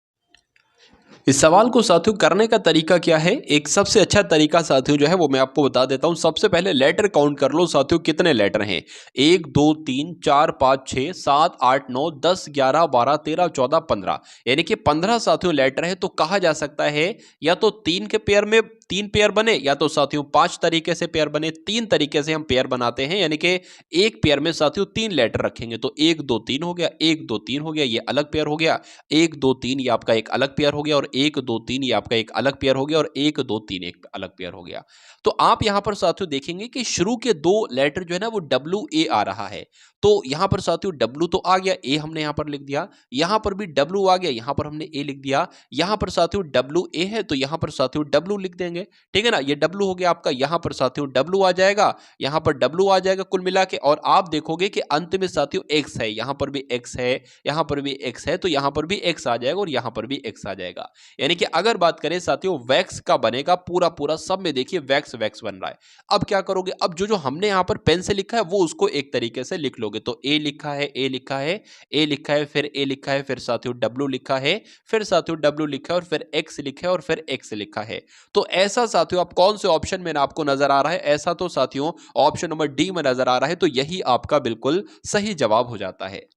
इस सवाल को साथियों करने का तरीका क्या है? एक सबसे अच्छा तरीका साथियों जो है वो मैं आपको बता देता हूं। सबसे पहले लेटर काउंट कर लो साथियों, कितने लेटर हैं? 1 2 3 4 5 6 7 8 9 10 11 12 13 14 15, यानी कि 15 साथियों लेटर है। तो कहा जा सकता है या तो 3 के पेयर में 3 पेयर बने, या तो साथियों 5 तरीके से पेयर बने। 3 तरीके से हम पेयर बनाते हैं, यानी कि एक पेयर में साथियों 3 लेटर रखेंगे। तो 1 2 3 हो गया, 1 2 3 हो गया, ये अलग पेयर हो गया। 1 2 3 ये आपका एक अलग पेयर हो गया, और 1 2 3 ये आपका एक अलग पेयर हो गया, और 1 2 3 एक अलग पेयर हो गया। तो आप यहां पर साथियों देखेंगे कि शुरू के 2 लेटर जो है ना वो डब्ल्यू ए आ रहा है। तो यहां पर साथियों डब्ल्यू तो आ गया, ए हमने यहां पर लिख दिया। यहां पर भी डब्ल्यू आ गया, यहां पर हमने ए लिख दिया। यहां पर साथियों डब्ल्यू ए है तो यहां पर साथियों डब्ल्यू लिख देंगे। ठीक है ना? ये डब्ल्यू हो गया आपका, यहां पर साथियों डब्ल्यू आ जाएगा, यहां पर डब्ल्यू आ जाएगा कुल मिला के। और आप देखोगे कि अंत में साथियों एक्स है, यहां पर भी एक्स है, यहां पर भी एक्स है, तो यहां पर भी एक्स आ जाएगा और यहां पर भी एक्स आ जाएगा। यानी कि अगर बात करें साथियों वैक्स का बनेगा पूरा पूरा, सब में देखिए वैक्स वैक्स बन रहा है। अब क्या करोगे? अब जो जो हमने यहां पर पेन से लिखा है वो उसको एक तरीके से लिख लोगे। तो ए लिखा है, ए लिखा है, ए लिखा है, फिर ए लिखा है, फिर साथियों डब्ल्यू लिखा है, फिर साथियों डब्ल्यू लिखा है, और फिर एक्स लिखा है, और फिर एक्स लिखा है। तो ऐसा साथियों आप कौन से ऑप्शन में आपको नजर आ रहा है? ऐसा तो साथियों ऑप्शन नंबर डी में नजर आ रहा है। तो यही आपका बिल्कुल सही जवाब हो जाता है।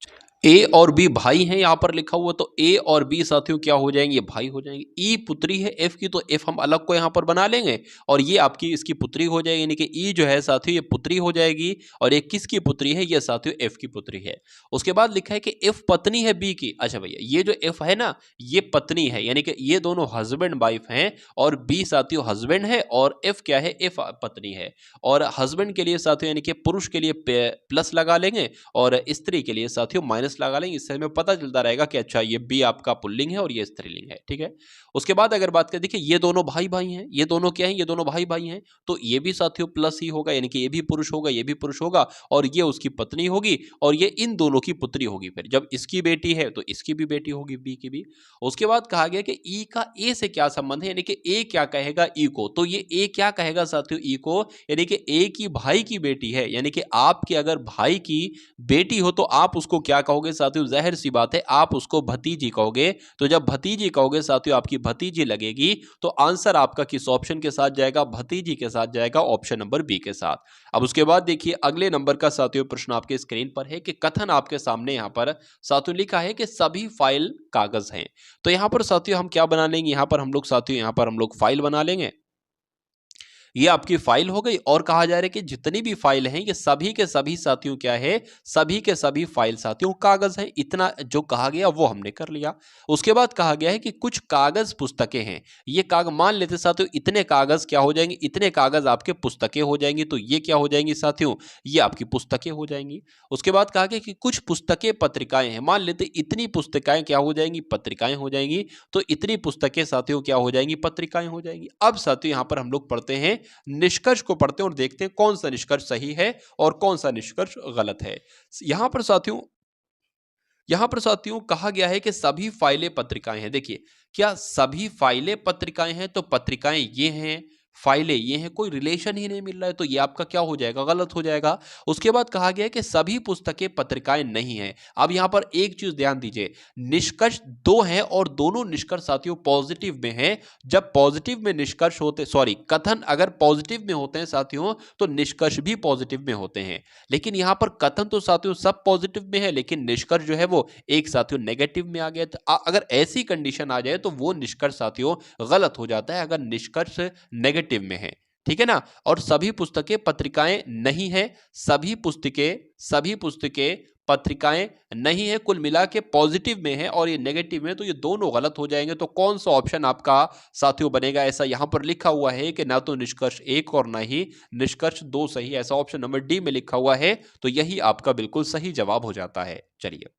ए और बी भाई हैं यहां पर लिखा हुआ, तो ए और बी साथियों क्या हो जाएंगे? भाई हो जाएंगे। ई पुत्री है एफ की, तो एफ हम अलग को यहां पर बना लेंगे और ये आपकी इसकी पुत्री हो जाएगी। यानी कि ई जो है साथियों ये पुत्री हो जाएगी, और ये किसकी पुत्री है? ये साथियों एफ की पुत्री है। उसके बाद लिखा है कि एफ पत्नी है बी की। अच्छा भैया ये जो एफ है ना ये पत्नी है, यानी कि ये दोनों हस्बैंड वाइफ हैं, और बी साथियों हस्बैंड है, और एफ क्या है? एफ पत्नी है। और हस्बैंड के लिए साथियों यानी कि पुरुष के लिए प्लस लगा लेंगे, और स्त्री के लिए साथियों माइनस माइनस लगा लेंगे, इससे हमें पता चलता रहेगा कि अच्छा ये बी आपका पुल्लिंग है और ये स्त्रीलिंग है। ठीक है, उसके बाद अगर बात करें, देखिए ये दोनों भाई भाई हैं, ये दोनों क्या हैं, ये दोनों भाई भाई हैं, तो ये भी साथियों प्लस ही होगा, यानी कि ये भी पुरुष होगा, ये भी पुरुष होगा, और ये उसकी पत्नी होगी, और ये इन दोनों की पुत्री होगी। फिर जब इसकी बेटी है तो इसकी भी बेटी होगी, बी की भी। उसके बाद कहा गया कि ई का ए से क्या संबंध है, यानी कि ए क्या कहेगा ई को, तो ये ए क्या कहेगा साथियों ई को, यानी कि ए की भाई की बेटी है, यानी कि आपके अगर भाई की बेटी हो तो आप उसको क्या कहोगे साथियों, जाहिर सी बात है आप उसको भतीजी कहोगे। तो जब भतीजी कहोगे साथियों, आपकी भतीजी लगेगी, तो आंसर आपका किस ऑप्शन के साथ जाएगा, भतीजी के साथ जाएगा, ऑप्शन नंबर बी के साथ। अब उसके बाद देखिए अगले नंबर का साथियों प्रश्न आपके स्क्रीन पर है कि कथन आपके सामने यहां पर साथियों लिखा है कि सभी फाइल कागज हैं। तो यहां पर साथियों हम क्या बना लेंगे, यहां पर हम लोग साथियों यहां पर हम लोग फाइल बना लेंगे। ये आपकी फाइल हो गई, और कहा जा रहा है कि जितनी भी फाइल हैं ये सभी के सभी साथियों क्या है, सभी के सभी फाइल साथियों कागज हैं। इतना जो कहा गया वो हमने कर लिया। उसके बाद कहा गया है कि कुछ कागज पुस्तकें हैं। ये कागज मान लेते साथियों, इतने कागज क्या हो जाएंगे, इतने कागज आपके पुस्तकें हो जाएंगी। तो ये क्या हो जाएंगी साथियों, ये आपकी पुस्तकें हो जाएंगी। उसके बाद कहा गया कि कुछ पुस्तकें पत्रिकाएं हैं। मान लेते इतनी पुस्तकें क्या हो जाएंगी, पत्रिकाएं हो जाएंगी। तो इतनी पुस्तकें साथियों क्या हो जाएंगी, पत्रिकाएं हो जाएंगी। अब साथियों यहां पर हम लोग पढ़ते हैं निष्कर्ष को, पढ़ते हैं और देखते हैं कौन सा निष्कर्ष सही है और कौन सा निष्कर्ष गलत है। यहां पर साथियों कहा गया है कि सभी फाइलें पत्रिकाएं हैं। देखिए क्या सभी फाइलें पत्रिकाएं हैं, तो पत्रिकाएं ये हैं, फाइलें ये हैं, कोई रिलेशन ही नहीं मिल रहा है, तो ये आपका क्या हो जाएगा, गलत हो जाएगा। उसके बाद कहा गया है कि सभी पुस्तकें पत्रिकाएं नहीं हैं। अब यहां पर एक चीज ध्यान दीजिए, निष्कर्ष दो हैं और दोनों निष्कर्ष साथियों पॉजिटिव में हैं। जब पॉजिटिव में निष्कर्ष होते, सॉरी कथन अगर पॉजिटिव में होते हैं साथियों, तो निष्कर्ष भी पॉजिटिव में होते हैं। लेकिन यहां पर कथन तो साथियों सब पॉजिटिव में है, लेकिन निष्कर्ष जो है वो एक साथियों नेगेटिव में आ गया। तो अगर ऐसी कंडीशन आ जाए तो वो निष्कर्ष साथियों गलत हो जाता है, अगर निष्कर्ष नेगेटिव में है। ठीक है ना, और सभी पुस्तकें पत्रिकाएं नहीं है, सभी पुस्तकें पत्रिकाएं नहीं है, कुल मिला के पॉजिटिव में है और ये नेगेटिव में, तो ये दोनों गलत हो जाएंगे। तो कौन सा ऑप्शन आपका साथियों बनेगा, ऐसा यहां पर लिखा हुआ है कि ना तो निष्कर्ष एक और ना ही निष्कर्ष दो सही, ऐसा ऑप्शन नंबर डी में लिखा हुआ है। तो यही आपका बिल्कुल सही जवाब हो जाता है। चलिए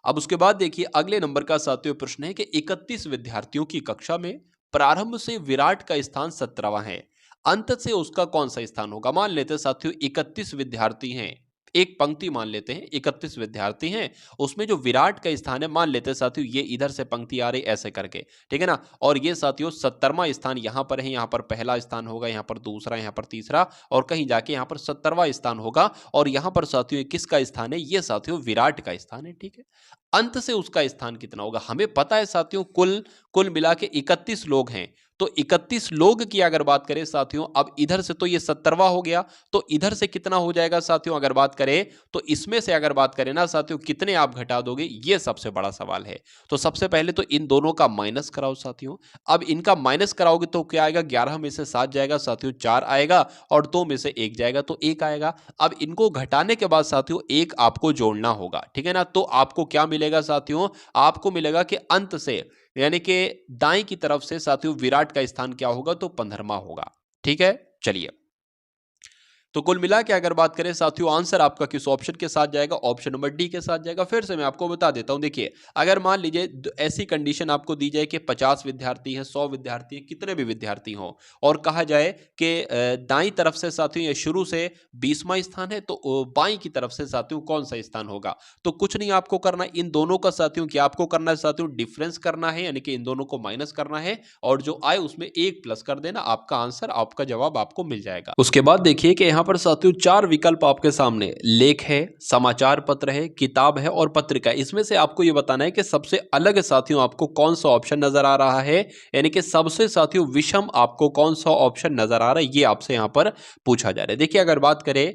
अब उसके बाद देखिए अगले नंबर का साथियों प्रश्न है कि 31 विद्यार्थियों की कक्षा में प्रारंभ से विराट का स्थान 17वां है, अंत से उसका कौन सा स्थान होगा। मान लेते हैं साथियों 31 विद्यार्थी हैं, एक पंक्ति मान लेते हैं 31 विद्यार्थी हैं, उसमें जो विराट का स्थान है मान लेते हैं साथियों ये इधर से पंक्ति आ रही ऐसे करके, ठीक है ना, और ये साथियों 17वां स्थान यहां पर है, यहां पर पहला स्थान होगा, यहां पर दूसरा, यहां पर तीसरा, और कहीं जाके यहां पर 17वां स्थान होगा। और यहां पर साथियों किसका स्थान है, ये साथियों विराट का स्थान है। ठीक है, अंत से उसका स्थान कितना होगा, हमें पता है साथियों कुल कुल मिला के 31 लोग हैं। तो 31 लोग की अगर बात करें साथियों, अब इधर से तो ये 17वां हो गया, तो इधर से कितना हो जाएगा साथियों, अगर बात करें तो इसमें से अगर बात करें ना साथियों कितने आप घटा दोगे, ये सबसे बड़ा सवाल है। तो सबसे पहले तो इन दोनों का माइनस कराओ साथियों। अब इनका माइनस कराओगे तो क्या आएगा, 11 में से 7 जाएगा साथियों, 4 आएगा, और 2 में से 1 जाएगा तो 1 आएगा। अब इनको घटाने के बाद साथियों 1 आपको जोड़ना होगा, ठीक है ना, तो आपको क्या मिलेगा साथियों, आपको मिलेगा कि अंत से यानी कि दाएं की तरफ से साथियों विराट का स्थान क्या होगा, तो 15वां होगा। ठीक है, चलिए तो कुल मिला के अगर बात करें साथियों आंसर आपका किस ऑप्शन के साथ जाएगा, ऑप्शन नंबर डी के साथ जाएगा। फिर से मैं आपको बता देता हूं, देखिए अगर मान लीजिए ऐसी कंडीशन आपको दी जाए कि 50 विद्यार्थी हैं, 100 विद्यार्थी हैं, कितने भी विद्यार्थी हों, और कहा जाए कि दाईं तरफ से साथियों ये शुरू से 20वां स्थान है, तो बाईं की तरफ से साथियों कौन सा स्थान होगा। तो कुछ नहीं आपको करना, इन दोनों का साथियों क्या आपको करना है साथियों, डिफरेंस करना है, यानी कि इन दोनों को माइनस करना है, और जो आए उसमें 1 प्लस कर देना, आपका आंसर आपका जवाब आपको मिल जाएगा। उसके बाद देखिए कि यहाँ पर साथियों 4 विकल्प आपके सामने, लेख है, समाचार पत्र है, किताब है और पत्रिका है। इसमें से आपको ये बताना है कि सबसे अलग साथियों आपको कौन सा ऑप्शन नजर आ रहा है, यानी कि सबसे साथियों विषम आपको कौन सा ऑप्शन नजर आ रहा है, ये आपसे यहाँ पर पूछा जा रहा है। देखिए अगर बात करें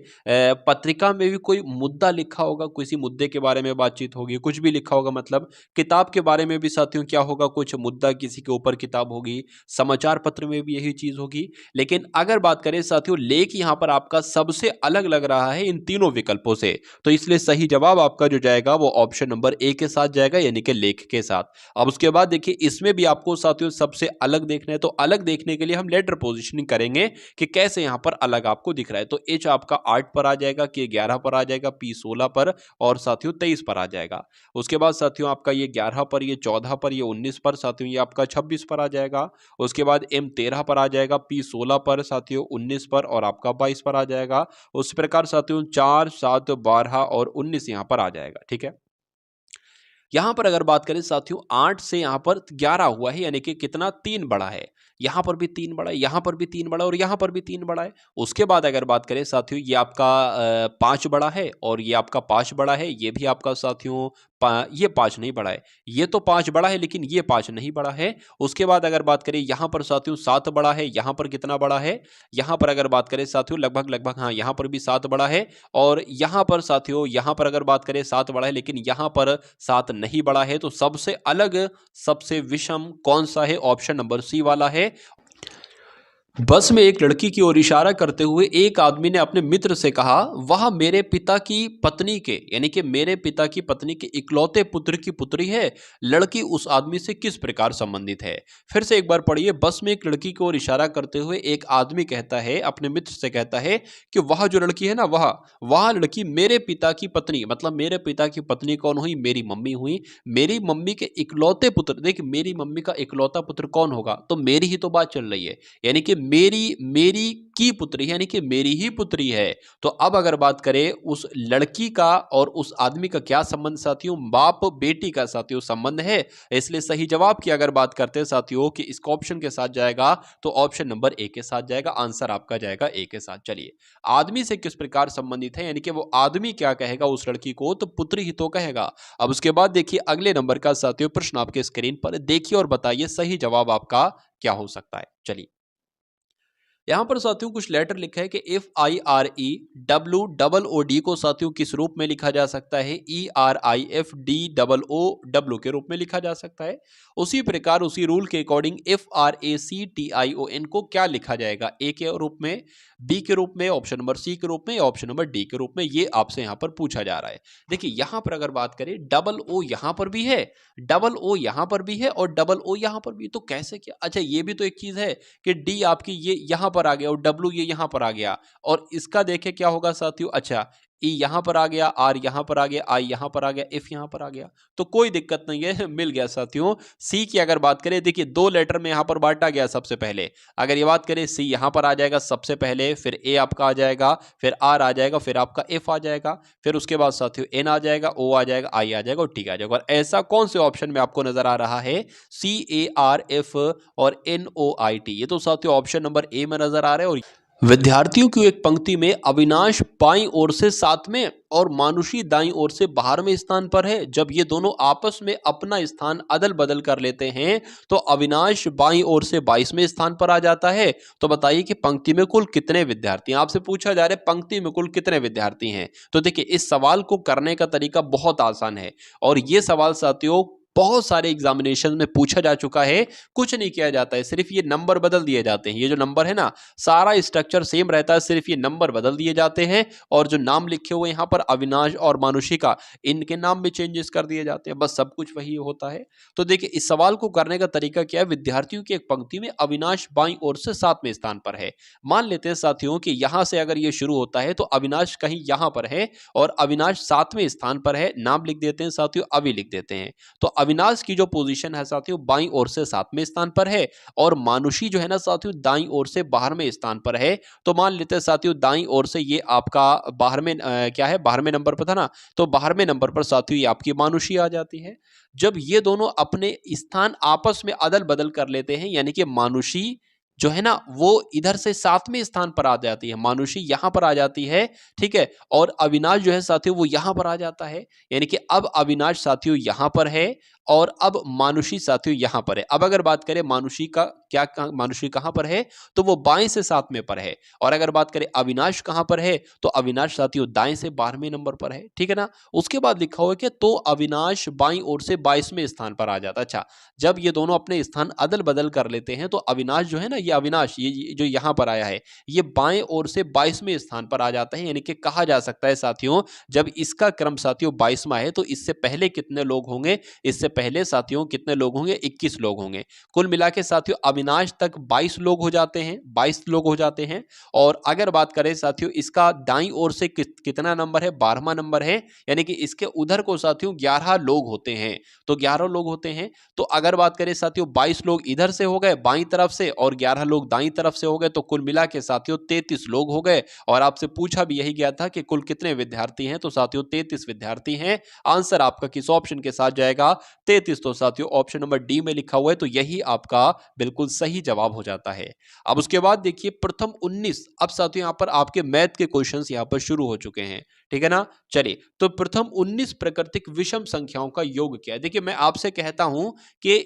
पत्रिका में भी कोई मुद्दा लिखा होगा, किसी मुद्दे के बारे में बातचीत होगी, कुछ भी लिखा होगा, मतलब किताब के बारे में भी साथियों क्या होगा, कुछ मुद्दा किसी के ऊपर किताब होगी, समाचार पत्र में भी यही चीज होगी। लेकिन अगर बात करें साथियों लेख यहाँ पर आपका आपका सबसे अलग लग रहा है इन तीनों विकल्पों से, तो इसलिए सही जवाब आपका जो जाएगा वो ऑप्शन नंबर ए के साथ जाएगा, यानी कि लेख के साथ। अब उसके बाद देखिए इसमें भी आपको साथियों सबसे अलग देखना है, तो अलग देखने के लिए हम लेटर पोजीशनिंग करेंगे कि कैसे यहां पर अलग आपको दिख रहा है। तो एच आपका 8 पर आ जाएगा, के 11 पर आ जाएगा, पी 16 पर और साथियों 23 पर आ जाएगा। उसके बाद साथियों आपका ये 11 पर, ये 14 पर, ये 19 पर, साथियों ये आपका 26 पर आ जाएगा। उसके बाद एम 13 पर आ जाएगा, पी 16 पर, साथियों 19 पर और आपका 22 पर आ जाएगा। उस प्रकार साथियों 4, 7, 12 और 19 यहां पर आ जाएगा। ठीक है, यहां पर अगर बात करें साथियों 8 से यहां पर 11 हुआ है, यानी कि कितना 3 बड़ा है, यहां पर भी 3 बड़ा है, यहां पर भी 3 बड़ा है और यहां पर भी 3 बड़ा है। उसके बाद अगर बात करें साथियों ये आपका 5 बड़ा है और ये आपका 5 बड़ा है, ये भी आपका साथियों ये 5 नहीं बड़ा है, ये तो 5 बड़ा है लेकिन ये 5 नहीं बड़ा है। उसके बाद अगर बात करें यहां पर साथियों 7 बड़ा है, यहां पर कितना बड़ा है, यहां पर अगर बात करें साथियों लगभग लगभग हाँ यहां पर भी 7 बड़ा है और यहां पर साथियों यहां पर अगर बात करें 7 बड़ा है लेकिन यहां पर 7 नहीं बड़ा है। तो सबसे अलग, सबसे विषम कौन सा है? ऑप्शन नंबर सी वाला है। बस में एक लड़की की ओर इशारा करते हुए एक आदमी ने अपने मित्र से कहा, वह मेरे पिता की पत्नी के, यानी कि मेरे पिता की पत्नी के इकलौते पुत्र की पुत्री है। लड़की उस आदमी से किस प्रकार संबंधित है? फिर से एक बार पढ़िए। बस में एक लड़की की ओर इशारा करते हुए एक आदमी कहता है, अपने मित्र से कहता है कि वह जो लड़की है ना, वह लड़की मेरे पिता की पत्नी, मतलब मेरे पिता की पत्नी कौन हुई? मेरी मम्मी हुई। मेरी मम्मी के इकलौते पुत्र, देखिए मेरी मम्मी का इकलौता पुत्र कौन होगा? तो मेरी ही तो बात चल रही है, यानी कि मेरी की पुत्री, यानी कि मेरी ही पुत्री है। तो अब अगर बात करें उस लड़की का और उस आदमी का क्या संबंध साथियों? बाप बेटी का साथियों संबंध है। इसलिए सही जवाब की अगर बात करते हैं साथियों कि इसको ऑप्शन के साथ जाएगा तो ऑप्शन नंबर ए के साथ जाएगा। आंसर आपका जाएगा ए के साथ। चलिए, आदमी से किस प्रकार संबंधित है, यानी कि वो आदमी क्या कहेगा उस लड़की को? तो पुत्री ही तो कहेगा। अब उसके बाद देखिए अगले नंबर का साथियों प्रश्न आपके स्क्रीन पर देखिए और बताइए सही जवाब आपका क्या हो सकता है। चलिए, यहां पर साथियों कुछ लेटर लिखा है कि FIREWOOD को साथियों किस रूप में लिखा जा सकता है? ERIFDOOW के रूप में लिखा जा सकता है। उसी प्रकार उसी रूल के अकॉर्डिंग FRACTION को क्या लिखा जाएगा? ए के रूप में, बी के रूप में, ऑप्शन नंबर सी के रूप में या ऑप्शन नंबर डी के रूप में? ये आपसे यहां पर पूछा जा रहा है। देखिए यहां पर अगर बात करें डबल ओ यहां पर भी है, डबल ओ यहां पर भी है और डबल ओ यहां पर भी, तो कैसे क्या? अच्छा, ये भी तो एक चीज है कि डी आपकी ये यहां पर आ गया और डब्ल्यू ये यहां पर आ गया, और इसका देखें क्या होगा साथियों? अच्छा, ई यहां पर आ गया, आर यहां पर आ गया, आई यहां पर आ गया, एफ यहां पर आ गया, तो कोई दिक्कत नहीं है, मिल गया साथियों। सी की अगर बात करें, देखिए दो लेटर में यहां पर बांटा गया। सबसे पहले अगर ये बात करें सी यहां पर आ जाएगा सबसे पहले, फिर ए आपका आ जाएगा, फिर आर आ जाएगा, फिर आपका एफ आ जाएगा, फिर उसके बाद साथियों एन आ जाएगा, ओ आ जाएगा, आई आ जाएगा और टी आ जाएगा। और ऐसा कौन से ऑप्शन में आपको नजर आ रहा है? CARF और NOIT, ये तो साथियों ऑप्शन नंबर ए में नजर आ रहा है। और विद्यार्थियों की एक पंक्ति में अविनाश बाईं ओर से 7वें और मानुषी दाईं ओर से 12वें स्थान पर है। जब ये दोनों आपस में अपना स्थान अदल बदल कर लेते हैं तो अविनाश बाईं ओर से 22वें स्थान पर आ जाता है। तो बताइए कि पंक्ति में कुल कितने विद्यार्थी हैं? आपसे पूछा जा रहा है पंक्ति में कुल कितने विद्यार्थी हैं। तो देखिए इस सवाल को करने का तरीका बहुत आसान है और ये सवाल साथियों बहुत सारे एग्जामिनेशन में पूछा जा चुका है। कुछ नहीं किया जाता है, सिर्फ ये नंबर बदल दिए जाते हैं। ये जो नंबर है ना, सारा स्ट्रक्चर सेम रहता है, सिर्फ ये नंबर बदल दिए जाते हैं और जो नाम लिखे हुए यहाँ पर अविनाश और मानुषिका, इनके नाम में चेंजेस कर दिए जाते हैं, बस सब कुछ वही होता है। तो देखिए इस सवाल को करने का तरीका क्या है? विद्यार्थियों की एक पंक्ति में अविनाश बाईं ओर से 7वें स्थान पर है। मान लेते हैं साथियों कि यहां से अगर ये शुरू होता है तो अविनाश कहीं यहां पर है और अविनाश 7वें स्थान पर है। नाम लिख देते हैं साथियों, अभी लिख देते हैं। तो अविनाश की जो पोजीशन है साथियों बाईं ओर से 7वें स्थान पर है और मानुषी जो है ना साथियों दाईं ओर से 12वें स्थान पर है। तो मान लेते हैं साथियों दाईं ओर से ये आपका 12वें क्या है, 12वें नंबर पर था ना, तो 12वें नंबर पर साथियों ये आपकी मानुषी आ जाती है। जब ये दोनों अपने स्थान आपस में अदल बदल कर लेते हैं, यानी कि मानुषी जो है ना वो इधर से 7वें स्थान पर आ जाती है, मानुषी यहां पर आ जाती है, ठीक है, और अविनाश जो है साथियों वो यहां पर आ जाता है। यानी कि अब अविनाश साथियों यहां पर है और अब मानुषी साथियों यहाँ पर है। अब अगर बात करें मानुषी का क्या, मानुषी कहाँ पर है, तो वो बाएं से 7वें पर है। और अगर बात करें अविनाश कहाँ पर है, तो अविनाश साथियों दाएं से 12वें नंबर पर है, ठीक है ना। उसके बाद लिखा हुआ है कि तो अविनाश बाईं ओर से 22वें स्थान पर आ जाता। अच्छा, जब ये दोनों अपने स्थान अदल बदल कर लेते हैं तो अविनाश जो है ना, ये अविनाश ये जो यहाँ पर आया है, ये बाएं ओर से 22वें स्थान पर आ जाता है। यानी कि कहा जा सकता है साथियों, जब इसका क्रम साथियों 22वां है तो इससे पहले कितने लोग होंगे, इससे पहले साथियों कितने लोग होंगे, 21 लोग होंगे। कुल मिला के साथियों अविनाश तक 22 लोग हो जाते हैं, 22 लोग हो जाते हैं। और अगर बात करें साथियों इसका दाईं ओर से कितना नंबर है, 12वां नंबर है। यानी कि इसके उधर को साथियों 11 लोग होते हैं, तो 11 लोग होते हैं। तो अगर बात करें साथियों 22 लोग इधर से हो गए बाईं तरफ से और 11 लोग दाईं तरफ से हो गए, तो कुल मिला के साथियों 33 लोग हो गए। और आपसे पूछा भी यही गया था कि कुल कितने विद्यार्थी हैं, तो साथियों 33 विद्यार्थी हैं। आंसर आपका किस ऑप्शन के साथ जाएगा, 33। तो साथियों ऑप्शन नंबर डी में लिखा हुआ है, तो यही आपका बिल्कुल सही जवाब हो जाता है। अब उसके बाद देखिए प्रथम 19, अब साथियों यहां पर आपके मैथ के क्वेश्चंस यहां पर शुरू हो चुके हैं, ठीक है ना। चलिए, तो प्रथम 19 प्राकृतिक विषम संख्याओं का योग क्या है। देखिए मैं आपसे कहता हूं कि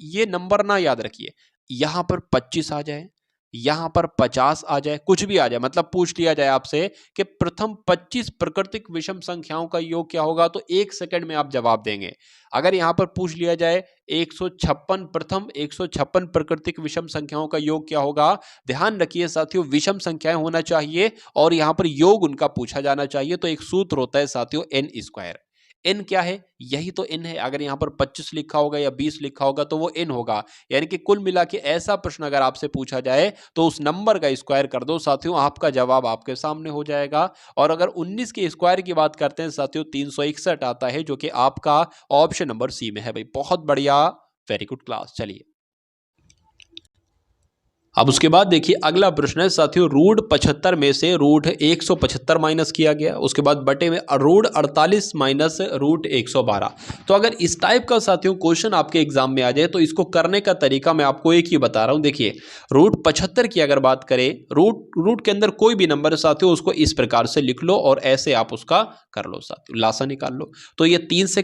ये नंबर ना याद रखिए, यहां पर 25 आ जाए, यहां पर 50 आ जाए, कुछ भी आ जाए, मतलब पूछ लिया जाए आपसे कि प्रथम 25 प्राकृतिक विषम संख्याओं का योग क्या होगा, तो 1 सेकंड में आप जवाब देंगे। अगर यहां पर पूछ लिया जाए 156 प्रथम 156 प्राकृतिक विषम संख्याओं का योग क्या होगा, ध्यान रखिए साथियों विषम संख्याएं होना चाहिए और यहां पर योग उनका पूछा जाना चाहिए। तो एक सूत्र होता है साथियों एन स्क्वायर। एन क्या है, यही तो एन है। अगर यहां पर 25 लिखा होगा या 20 लिखा होगा तो वो एन होगा। यानी कि कुल मिला के ऐसा प्रश्न अगर आपसे पूछा जाए तो उस नंबर का स्क्वायर कर दो साथियों, आपका जवाब आपके सामने हो जाएगा। और अगर 19 के स्क्वायर की बात करते हैं साथियों 361 आता है, जो कि आपका ऑप्शन नंबर सी में है। भाई बहुत बढ़िया, वेरी गुड क्लास। चलिए अब उसके बाद देखिए अगला प्रश्न है साथियों, रूट 75 में से रूट 175 माइनस किया गया, उसके बाद बटे में रूट 48 माइनस रूट 112। तो अगर इस टाइप का साथियों क्वेश्चन आपके एग्जाम में आ जाए तो इसको करने का तरीका मैं आपको एक ही बता रहा हूं। देखिए रूट 75 की अगर बात करें, रूट के अंदर कोई भी नंबर साथियों उसको इस प्रकार से लिख लो और ऐसे आप उसका कर लो साथियों, लासा निकाल लो। तो ये 3 से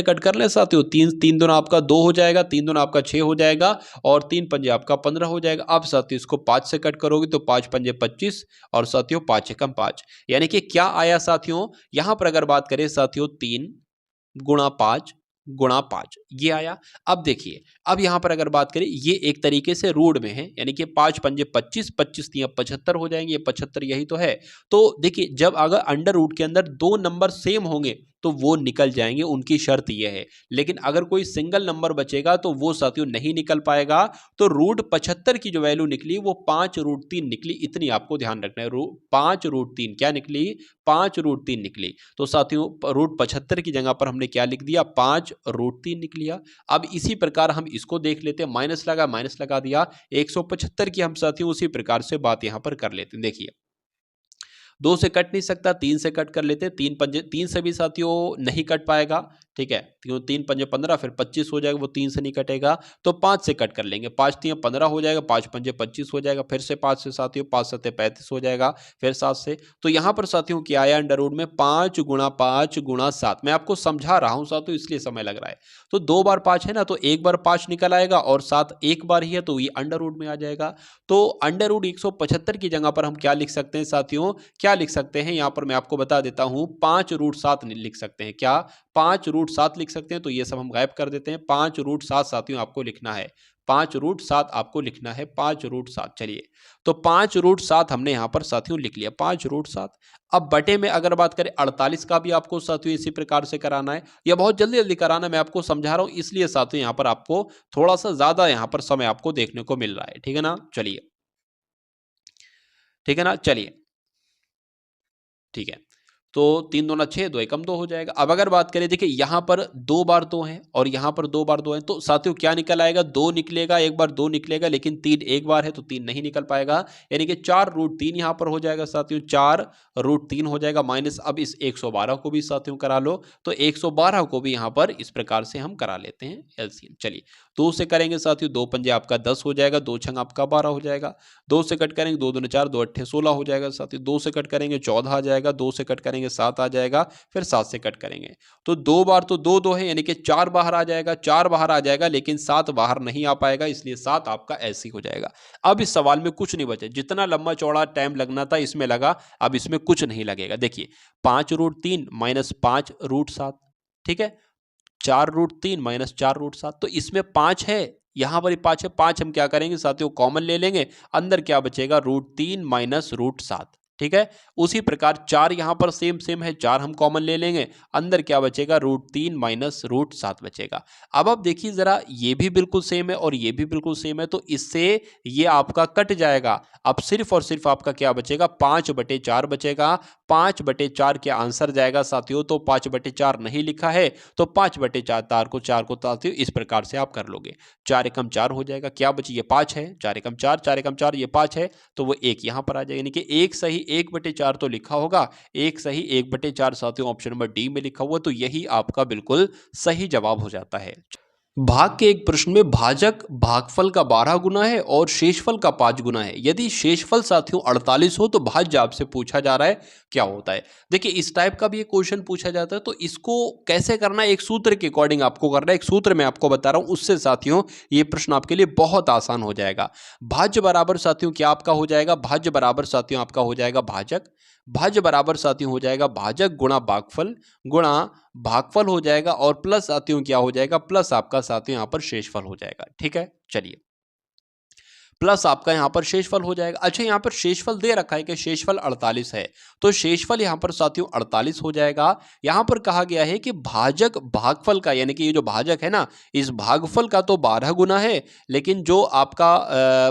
कट कर ले साथियों, 3 दूना आपका 2 हो जाएगा, 3 दूना आपका 6 हो जाएगा और 3 पंजे आपका 15 हो जाएगा। अब साथियों इसको 5 से कट करोगे तो 5 पंजे 25 और साथियों 5 एकम 5। यानी कि क्या आया साथियों, यहां पर अगर बात करें साथियों 3 गुणा 5 गुणा 5 ये आया। अब देखिए अब यहां पर अगर बात करें ये एक तरीके से रूट में है, यानी कि 5 पंजे 25, 25 तियां 75 हो जाएंगे, ये 75 यही तो है। तो देखिए जब अगर अंडर रूट के अंदर दो नंबर सेम होंगे तो वो निकल जाएंगे, उनकी शर्त ये है। लेकिन अगर कोई सिंगल नंबर बचेगा तो वो साथियों नहीं निकल पाएगा। तो रूट 75 की जो वैल्यू निकली वो 5 रूट 3 निकली, इतनी आपको ध्यान रखना है। 5 रूट 3 क्या निकली, 5 रूट 3 निकली। तो साथियों रूट 75 की जगह पर हमने क्या लिख दिया, 5 रूट 3 निकल लिया। अब इसी प्रकार हम इसको देख लेते हैं, माइनस लगा दिया। 175 की हम साथियों उसी प्रकार से बात यहां पर कर लेते हैं। देखिए 2 से कट नहीं सकता, 3 से कट कर लेते हैं। 3 से भी साथियों नहीं कट पाएगा, ठीक है, क्यों 3 पंजे 15 फिर 25 हो जाएगा, वो 3 से नहीं कटेगा। तो 5 से कट कर लेंगे, 5 तियां 15 हो जाएगा, 5 पंजे 25 हो जाएगा, फिर से 5 से साथियों 5 सत्ते 35 हो जाएगा, फिर 7 से। तो यहां पर साथियों क्या आया अंडर रूट में 5 गुणा 5 गुणा 7। मैं आपको समझा रहा हूं साथियों इसलिए समय लग रहा है। तो 2 बार 5 है ना, तो एक बार 5 निकल आएगा और 7 एक बार ही है तो ये अंडर रूट में आ जाएगा। तो अंडर रूट 175 की जगह पर हम क्या लिख सकते हैं साथियों, क्या लिख सकते हैं यहां पर मैं आपको बता देता हूं, 5 रूट 7 लिख सकते हैं। क्या 5 रूट 7 लिख सकते हैं। तो ये सब हम गायब कर देते हैं। 5 रूट 7 साथियों आपको लिखना है, 5 रूट 7 आपको लिखना है, 5 रूट 7। चलिए तो 5 रूट 7 हमने यहां पर साथियों लिख लिया, 5 रूट 7। अब बटे में अगर बात करें 48 का भी आपको साथियों इसी प्रकार से कराना है, या बहुत जल्दी जल्दी कराना है, मैं आपको समझा रहा हूं इसलिए साथियों यहां पर आपको थोड़ा सा ज्यादा यहां पर समय आपको देखने को मिल रहा है, ठीक है ना। चलिए ठीक है ना, चलिए ठीक है। तो 3 दूना 6, 2 एकम 2 हो जाएगा। अब अगर बात करें देखिए यहां पर 2 बार 2 है और यहां पर 2 बार 2 है, तो साथियों क्या निकल आएगा, 2 निकलेगा, एक बार 2 निकलेगा, लेकिन 3 एक बार है तो 3 नहीं निकल पाएगा। यानी कि 4 रूट 3 यहां पर हो जाएगा साथियों, 4 रूट 3 हो जाएगा माइनस। अब इस 112 को भी साथियों करा लो, तो 112 को भी यहां पर इस प्रकार से हम करा लेते हैं एलसीएम। चलिए 2 से करेंगे साथियों, 2 पंजे आपका 10 हो जाएगा, 2 छंग आपका 12 हो जाएगा। 2 से कट करेंगे, 2 दूने 4, 2 अट्ठे 16 हो जाएगा साथियों। 2 से कट करेंगे 14 आ जाएगा, 2 से कट करेंगे करेंगे 7 आ जाएगा, फिर 7 से कट करेंगे तो 2 बार तो 2 2 है यानी कि 4 बाहर आ जाएगा, 4 बाहर आ जाएगा लेकिन 7 बाहर नहीं आ पाएगा, इसलिए 7 आपका ऐसे ही हो जाएगा। अब इस सवाल में कुछ नहीं बचा, जितना लंबा चौड़ा टाइम लगना था इसमें लगा, अब इसमें कुछ नहीं लगेगा। देखिए 5√3 माइनस 5√7, ठीक है, 4√3 माइनस 4√7, तो इसमें 5 है, यहां पर 5 है, 5 हम क्या करेंगे साथियों कॉमन ले लेंगे, अंदर क्या बचेगा √3 माइनस √7, ठीक है। उसी प्रकार 4 यहां पर सेम सेम है, 4 हम कॉमन ले लेंगे, अंदर क्या बचेगा √3 माइनस √7 बचेगा। अब आप देखिए जरा, ये भी बिल्कुल सेम है और ये भी बिल्कुल सेम है, तो इससे ये आपका कट जाएगा। अब सिर्फ और सिर्फ आपका क्या बचेगा, 5/4 बचेगा। 5/4 क्या आंसर जाएगा साथियों, तो 5/4 नहीं लिखा है तो 5/4 को 4 को साथियों इस प्रकार से आप कर लोगे, 4 एकम 4 हो जाएगा, क्या बची, ये 5 है, 4 एकम 4, 4 एकम 4 ये 5 है, तो वो 1 यहां पर आ जाएगा, यानी कि 1 सही 1/4 तो लिखा होगा, 1 सही 1/4 साथियों ऑप्शन नंबर डी में लिखा हुआ, तो यही आपका बिल्कुल सही जवाब हो जाता है। भाग के एक प्रश्न में भाजक भागफल का 12 गुना है और शेषफल का 5 गुना है। यदि शेषफल साथियों 48 हो तो भाज्य आपसे पूछा जा रहा है क्या होता है। देखिए इस टाइप का भी एक क्वेश्चन पूछा जाता है, तो इसको कैसे करना है, एक सूत्र के अकॉर्डिंग आपको करना है, एक सूत्र मैं आपको बता रहा हूं, उससे साथियों ये प्रश्न आपके लिए बहुत आसान हो जाएगा। भाज्य बराबर साथियों क्या आपका हो जाएगा, भाज्य बराबर साथियों आपका हो जाएगा भाजक, भाज्य बराबर साथियों हो जाएगा भाजक गुणा भागफल गुणा भागफल हो जाएगा, और प्लस साथियों क्या हो जाएगा, प्लस आपका साथियों यहां पर शेषफल हो जाएगा। ठीक है, चलिए प्लस आपका यहां पर शेषफल हो जाएगा। अच्छा यहां पर शेषफल दे रखा है कि शेषफल 48 है, तो शेषफल यहां पर साथियों 48 हो जाएगा। यहां पर कहा गया है कि भाजक भागफल का, यानी कि ये जो भाजक है ना, इस भागफल का तो 12 गुना है, लेकिन जो आपका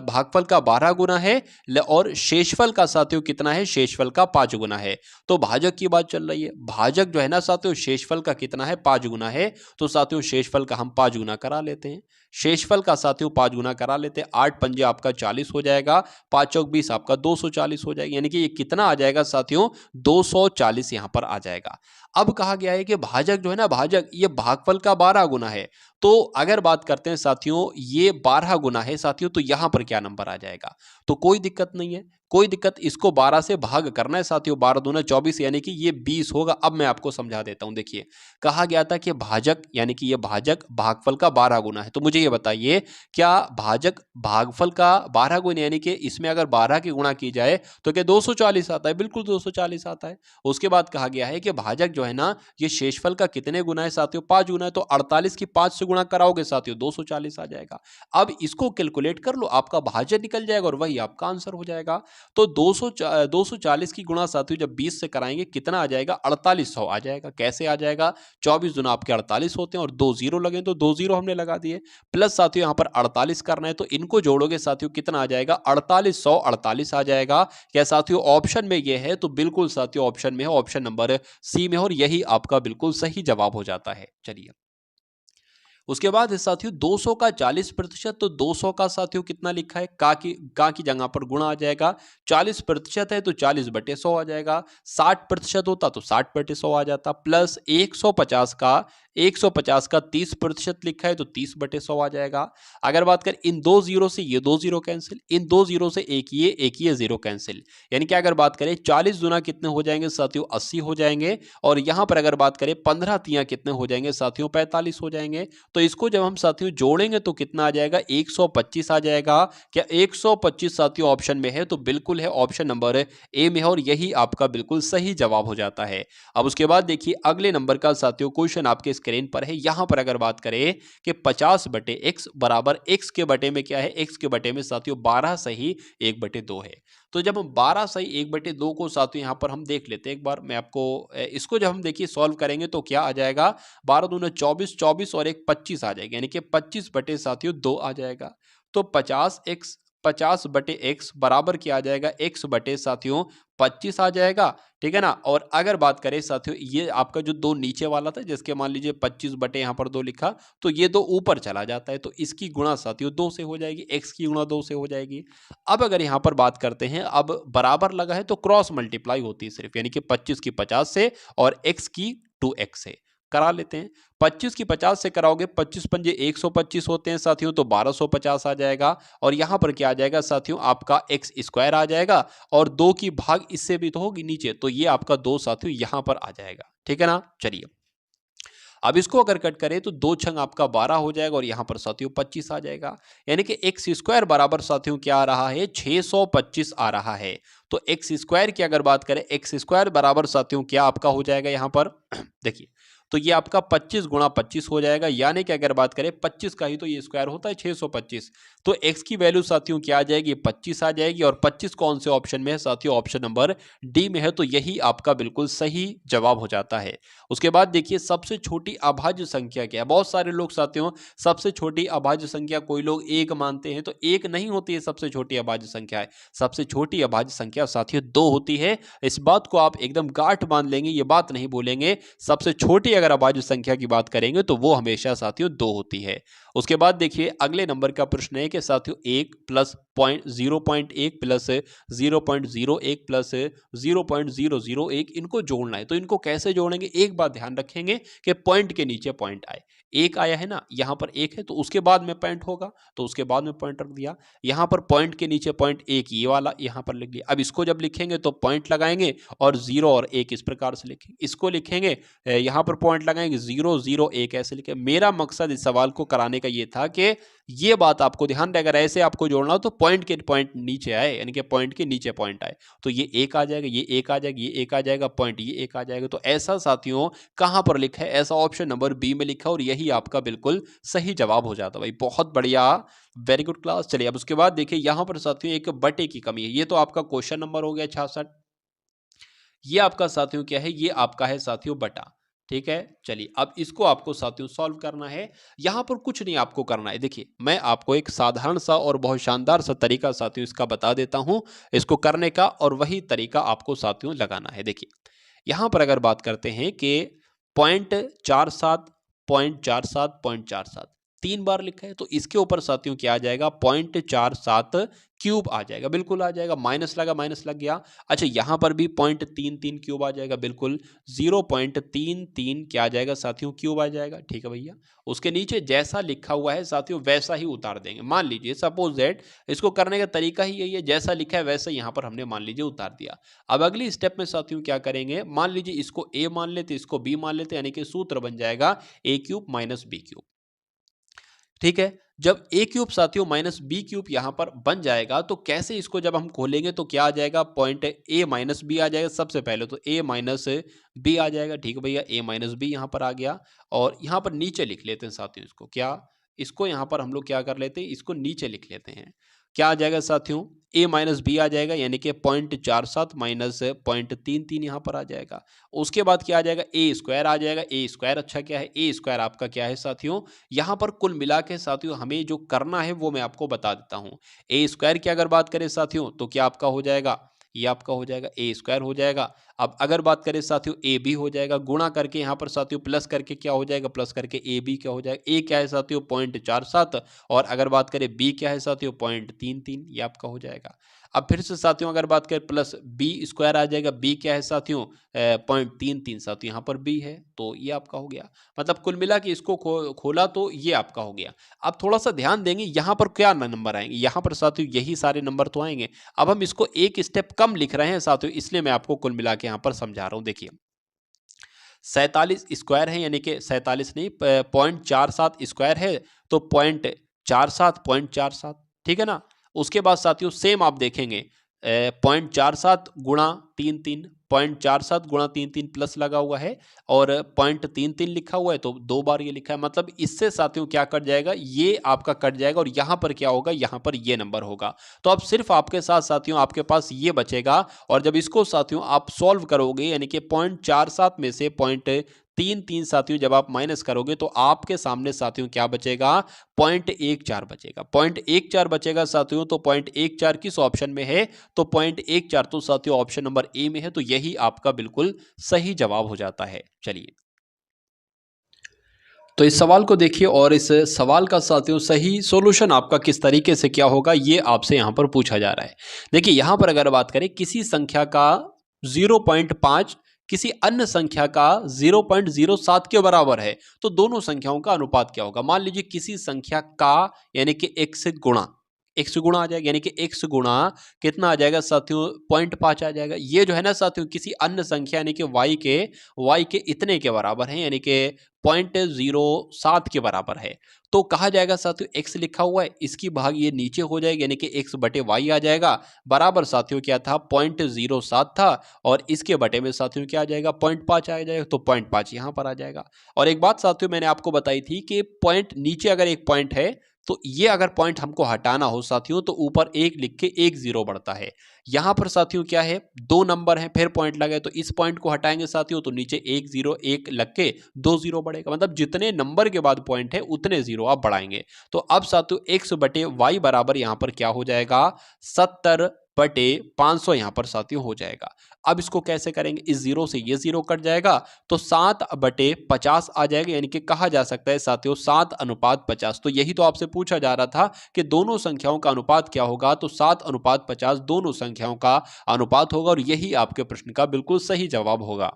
भागफल का 12 गुना है, और शेषफल का साथियों कितना है, शेषफल का 5 गुना है। तो भाजक की बात चल रही है, भाजक जो है ना साथियों शेषफल का कितना है, 5 गुना है, तो साथियों शेषफल का हम 5 गुना करा लेते हैं, शेषफल का साथियों 5 गुना करा लेते हैं, 8 पंजे आपका 40 हो जाएगा, 5 चौक 20 आपका 240 हो जाएगा, यानी कि ये कितना आ जाएगा साथियों, 240 यहां पर आ जाएगा। अब कहा गया है कि भाजक जो है ना, भाजक ये भागफल का 12 गुना है, तो अगर बात करते हैं साथियों ये 12 गुना है साथियों, तो यहां पर क्या नंबर आ जाएगा, तो कोई दिक्कत नहीं है, कोई दिक्कत, इसको 12 से भाग करना है साथियों, 12 दूना 24 यानी कि ये 20 होगा। अब मैं आपको समझा देता हूं, देखिए कहा गया था कि भाजक यानी कि ये भाजक भागफल का 12 गुना है, तो मुझे ये बताइए क्या भाजक भागफल का 12 गुना, यानी कि इसमें अगर 12 की गुणा की जाए तो क्या 240 आता है, बिल्कुल 240 आता है। उसके बाद कहा गया है कि भाजक जो है ना ये शेषफल का कितने गुना है साथियों, 5 गुना है, तो 48 की 5 से गुणा कराओगे साथियों 240 आ जाएगा। अब इसको कैलकुलेट कर लो, आपका भाजक निकल जाएगा और वही आपका आंसर हो जाएगा। तो 240 की गुणा साथियों जब 20 से कराएंगे कितना आ जाएगा, 4800 आ जाएगा। कैसे आ जाएगा, 24 गुना आपके 48 होते हैं और 2 जीरो लगे, तो 2 जीरो हमने लगा दिए, प्लस साथियों यहां पर 48 करना है, तो इनको जोड़ोगे साथियों कितना आ जाएगा, 4848 आ जाएगा। क्या साथियों ऑप्शन में ये है, तो बिल्कुल साथियों ऑप्शन में है, ऑप्शन नंबर सी में, और यही आपका बिल्कुल सही जवाब हो जाता है। चलिए उसके बाद है साथियों 200 का 40%, तो 200 का साथियों कितना लिखा है, का की जगह पर गुणा आ जाएगा, 40% है तो 40/100 आ जाएगा, 60% होता तो 60/100 आ जाता, प्लस 150 का 30% लिखा है तो 30/100 आ जाएगा। अगर बात करें इन दो जीरो से ये दो जीरो कैंसिल, इन दो जीरो से एक ये जीरो कैंसिल, यानी कि अगर बात करें 40 गुना कितने हो जाएंगे साथियों, 80 हो जाएंगे, और यहां पर अगर बात करें 15 तियां कितने हो जाएंगे साथियों, 45 हो जाएंगे। तो इसको जब हम साथियों जोड़ेंगे तो कितना आ जाएगा, 125 आ जाएगा। क्या 125 साथियों ऑप्शन में है, तो बिल्कुल है, ऑप्शन नंबर ए में है, और यही आपका बिल्कुल सही जवाब हो जाता है। अब उसके बाद देखिए अगले नंबर का साथियों क्वेश्चन आपके स्क्रीन पर है। यहां पर अगर बात करें कि 50/x बराबर x के बटे में क्या है, x के बटे में साथियों 12 सही 1/2 है। तो जब हम 12 सही 1/2 को साथियों यहां पर हम देख लेते हैं, एक बार मैं आपको इसको जब हम देखिए सॉल्व करेंगे तो क्या आ जाएगा, 12 दूना 24, 24 और एक 25 आ जाएगा, यानी कि 25 बटे साथियों 2 आ जाएगा। तो 50/x बराबर क्या आ जाएगा, x बटे साथियों 25 आ जाएगा। ठीक है ना, और अगर बात करें साथियों ये आपका जो 2 नीचे वाला था, जिसके मान लीजिए 25 बटे यहाँ पर 2 लिखा, तो ये 2 ऊपर चला जाता है, तो इसकी गुणा साथियों 2 से हो जाएगी, x की गुणा 2 से हो जाएगी। अब अगर यहाँ पर बात करते हैं, अब बराबर लगा है तो क्रॉस मल्टीप्लाई होती है सिर्फ, यानी कि 25 की 50 से और x की 2x से। करा लेते हैं। 25 की 50 से कराओगे, 25 पंजे 125 होते हैं साथियों, तो 1250 आ जाएगा। और यहाँ पर क्या आ जाएगा साथियों, आपका एक्स स्क्वायर आ जाएगा, और 2 की भाग इससे भी तो होगी नीचे, तो ये आपका 2 साथियों यहाँ पर आ जाएगा। ठीक है ना। चलिए अब इसको अगर कट करें तो 2 छंग आपका 12 हो जाएगा, और यहाँ पर साथियों 25 आ जाएगा। यानी कि एक्स स्क्वायर बराबर साथियों क्या आ रहा है, 625 आ रहा है। तो एक्स स्क्वायर की अगर बात करें, एक्स स्क्वायर बराबर साथियों क्या आपका हो जाएगा यहाँ पर देखिए, तो ये आपका 25 गुणा 25 हो जाएगा। यानी कि अगर बात करें 25 का ही तो ये स्क्वायर होता है 625, तो x की वैल्यू साथियों क्या आ जाएगी, 25 आ जाएगी। और 25 कौन से ऑप्शन में है साथियों, ऑप्शन नंबर डी में है, तो यही आपका बिल्कुल सही जवाब हो जाता है। उसके बाद देखिए सबसे छोटी अभाज्य संख्या क्या है। बहुत सारे लोग साथियों सबसे छोटी अभाज्य संख्या कोई लोग 1 मानते हैं, तो 1 नहीं होती है सबसे छोटी अभाज्य संख्या है। सबसे छोटी अभाज्य संख्या साथियों 2 होती है। इस बात को आप एकदम गांठ बांध लेंगे, ये बात नहीं भूलेंगे। सबसे छोटी अगर अभाज्य संख्या की बात करेंगे तो वो हमेशा साथियों 2 होती है। उसके बाद देखिए अगले नंबर का प्रश्न है कि साथियों 1 प्लस 0.1 प्लस 0.01 प्लस 0.001 इनको जोड़ना है। तो इनको कैसे जोड़ेंगे, एक बात ध्यान रखेंगे कि पॉइंट के नीचे पॉइंट आए। एक आया है ना, यहाँ पर एक है तो उसके बाद में पॉइंट होगा, तो उसके बाद में पॉइंट रख दिया। यहाँ पर पॉइंट के नीचे पॉइंट एक ये वाला यहाँ पर लिख लिया। अब इसको जब लिखेंगे तो पॉइंट लगाएंगे और 0 और 1 इस प्रकार से लिखेंगे। इसको लिखेंगे यहाँ पर पॉइंट लगाएंगे 0 0 1 ऐसे लिखे। मेरा मकसद इस सवाल को कराने का ये था कि ये बात आपको ध्यान रहे, अगर ऐसे आपको जोड़ना हो तो पॉइंट के पॉइंट नीचे आए, यानी कि पॉइंट के नीचे पॉइंट आए, तो ये एक आ जाएगा, ये एक आ जाएगा, ये एक आ जाएगा, पॉइंट ये एक आ जाएगा। तो ऐसा साथियों कहां पर लिखा है, ऐसा ऑप्शन नंबर बी में लिखा है, और यही आपका बिल्कुल सही जवाब हो जाता है। भाई बहुत बढ़िया, वेरी गुड क्लास। चलिए अब उसके बाद देखिए यहां पर साथियों एक बटे की कमी है। ये तो आपका क्वेश्चन नंबर हो गया 66। ये आपका साथियों क्या है, ये आपका है साथियों बटा। ठीक है, चलिए अब इसको आपको साथियों सॉल्व करना है। यहां पर कुछ नहीं आपको करना है। देखिए मैं आपको एक साधारण सा और बहुत शानदार सा तरीका साथियों इसका बता देता हूं इसको करने का, और वही तरीका आपको साथियों लगाना है। देखिए यहां पर अगर बात करते हैं कि 0.47 0.47 0.47 3 बार लिखा है, तो इसके ऊपर साथियों क्या आ जाएगा, 0.47 क्यूब आ जाएगा, बिल्कुल आ जाएगा। माइनस लगा, माइनस लग गया। अच्छा यहां पर भी 0.33 क्यूब आ जाएगा, बिल्कुल 0.33 क्या आ जाएगा साथियों, क्यूब आ जाएगा। ठीक है भैया, उसके नीचे जैसा लिखा हुआ है साथियों वैसा ही उतार देंगे। मान लीजिए सपोज दैट, इसको करने का तरीका ही यही है, जैसा लिखा है वैसा यहाँ पर हमने मान लीजिए उतार दिया। अब अगली स्टेप में साथियों क्या करेंगे, मान लीजिए इसको a मान लेते, इसको b मान लेते, यानी कि सूत्र बन जाएगा a cube minus B cube. ठीक है, जब a क्यूब साथियों माइनस बी क्यूब यहां पर बन जाएगा, तो कैसे इसको जब हम खोलेंगे तो क्या आ जाएगा, पॉइंट a माइनस बी आ जाएगा। सबसे पहले तो a माइनस बी आ जाएगा। ठीक है भैया, a माइनस बी यहां पर आ गया, और यहां पर नीचे लिख लेते हैं साथियों इसको, क्या इसको यहां पर हम लोग क्या कर लेते हैं, इसको नीचे लिख लेते हैं। क्या आ जाएगा साथियों, a माइनस बी आ जाएगा, यानी कि 0.47 माइनस 0.33 यहां पर आ जाएगा। उसके बाद क्या आ जाएगा, ए स्क्वायर आ जाएगा। ए स्क्वायर अच्छा क्या है, ए स्क्वायर आपका क्या है साथियों, यहां पर कुल मिला के साथियों हमें जो करना है वो मैं आपको बता देता हूं। ए स्क्वायर की अगर बात करें साथियों तो क्या आपका हो जाएगा, ये आपका हो जाएगा ए स्क्वायर हो जाएगा। अब अगर बात करें साथियों ए बी हो जाएगा, गुणा करके यहाँ पर साथियों प्लस करके क्या हो जाएगा, प्लस करके ए बी क्या हो जाएगा, ए क्या है साथियों 0.47, और अगर बात करें बी क्या है साथियों 0.33, ये आपका हो जाएगा। अब फिर से साथियों अगर बात करें प्लस बी स्क्वायर आ जाएगा, बी क्या है साथियों 0.33 साथियों यहाँ पर बी है, तो ये आपका हो गया। मतलब कुल मिला के इसको खोला तो ये आपका हो गया। अब थोड़ा सा ध्यान देंगे यहाँ पर क्या नंबर आएंगे, यहाँ पर साथियों यही सारे नंबर तो आएंगे। अब हम इसको एक स्टेप कम लिख रहे हैं साथियों, इसलिए मैं आपको कुल मिला के यहाँ पर समझा रहा हूँ। देखिए 47 स्क्वायर है, यानी कि 47 नहीं 0.47 स्क्वायर है, तो 0.47 ठीक है ना। उसके बाद साथियों सेम आप देखेंगे 0.47 गुणा 33, 0.47 गुणा 33 प्लस लगा हुआ है, और 0.33 लिखा हुआ है, तो 2 बार ये लिखा है। मतलब इससे साथियों क्या कट जाएगा, ये आपका कट जाएगा, और यहाँ पर क्या होगा, यहाँ पर ये नंबर होगा। तो अब सिर्फ आपके साथ साथियों आपके पास ये बचेगा, और जब इसको साथियों आप सॉल्व करोगे, यानी कि 0.47 में से 0.33 साथियों जब आप माइनस करोगे, तो आपके सामने साथियों क्या बचेगा, 0.14 बचेगा। 0.14 बचेगा साथियों, तो 0.14 किस ऑप्शन में है, तो 0.14 तो साथियों ऑप्शन नंबर ए में है, तो यही आपका बिल्कुल सही जवाब हो जाता है। चलिए तो इस सवाल को देखिए, और इस सवाल का साथियों सही सॉल्यूशन आपका किस तरीके से क्या होगा, ये आपसे यहां पर पूछा जा रहा है। देखिए यहां पर अगर बात करें किसी संख्या का 0.5 किसी अन्य संख्या का 0.07 के बराबर है तो दोनों संख्याओं का अनुपात क्या होगा। मान लीजिए किसी संख्या का यानी कि x से गुणा आ जाएगा, यानी कि x गुणा कितना आ जाएगा साथियों 0.5 आ जाएगा। ये जो है ना साथियों किसी अन्य संख्या यानी कि y के इतने के बराबर है, यानी कि 0.07 के बराबर है। तो कहा जाएगा साथियों x लिखा हुआ है, इसकी भाग ये नीचे हो जाएगी यानी कि x बटे y आ जाएगा, बराबर साथियों क्या था 0.07 था, और इसके बटे में साथियों क्या आ जाएगा 0.5 आ जाएगा, तो 0.5 यहाँ पर आ जाएगा। और एक बात साथियों मैंने आपको बताई थी कि पॉइंट नीचे अगर एक पॉइंट है तो ये अगर पॉइंट हमको हटाना हो साथियों तो ऊपर एक लिख के एक जीरो बढ़ता है। यहां पर साथियों क्या है, दो नंबर है फिर पॉइंट लगे तो इस पॉइंट को हटाएंगे साथियों तो नीचे एक जीरो एक लग के दो जीरो बढ़ेगा, मतलब जितने नंबर के बाद पॉइंट है उतने जीरो आप बढ़ाएंगे। तो अब साथियों x बटे वाई बराबर यहां पर क्या हो जाएगा 70 बटे 500 यहां पर साथियों हो जाएगा। अब इसको कैसे करेंगे, इस जीरो से ये जीरो कट जाएगा तो 7 बटे 50 आ जाएगा, यानी कि कहा जा सकता है साथियों 7:50। तो यही तो आपसे पूछा जा रहा था कि दोनों संख्याओं का अनुपात क्या होगा, तो 7:50 दोनों संख्याओं का अनुपात होगा, और यही आपके प्रश्न का बिल्कुल सही जवाब होगा।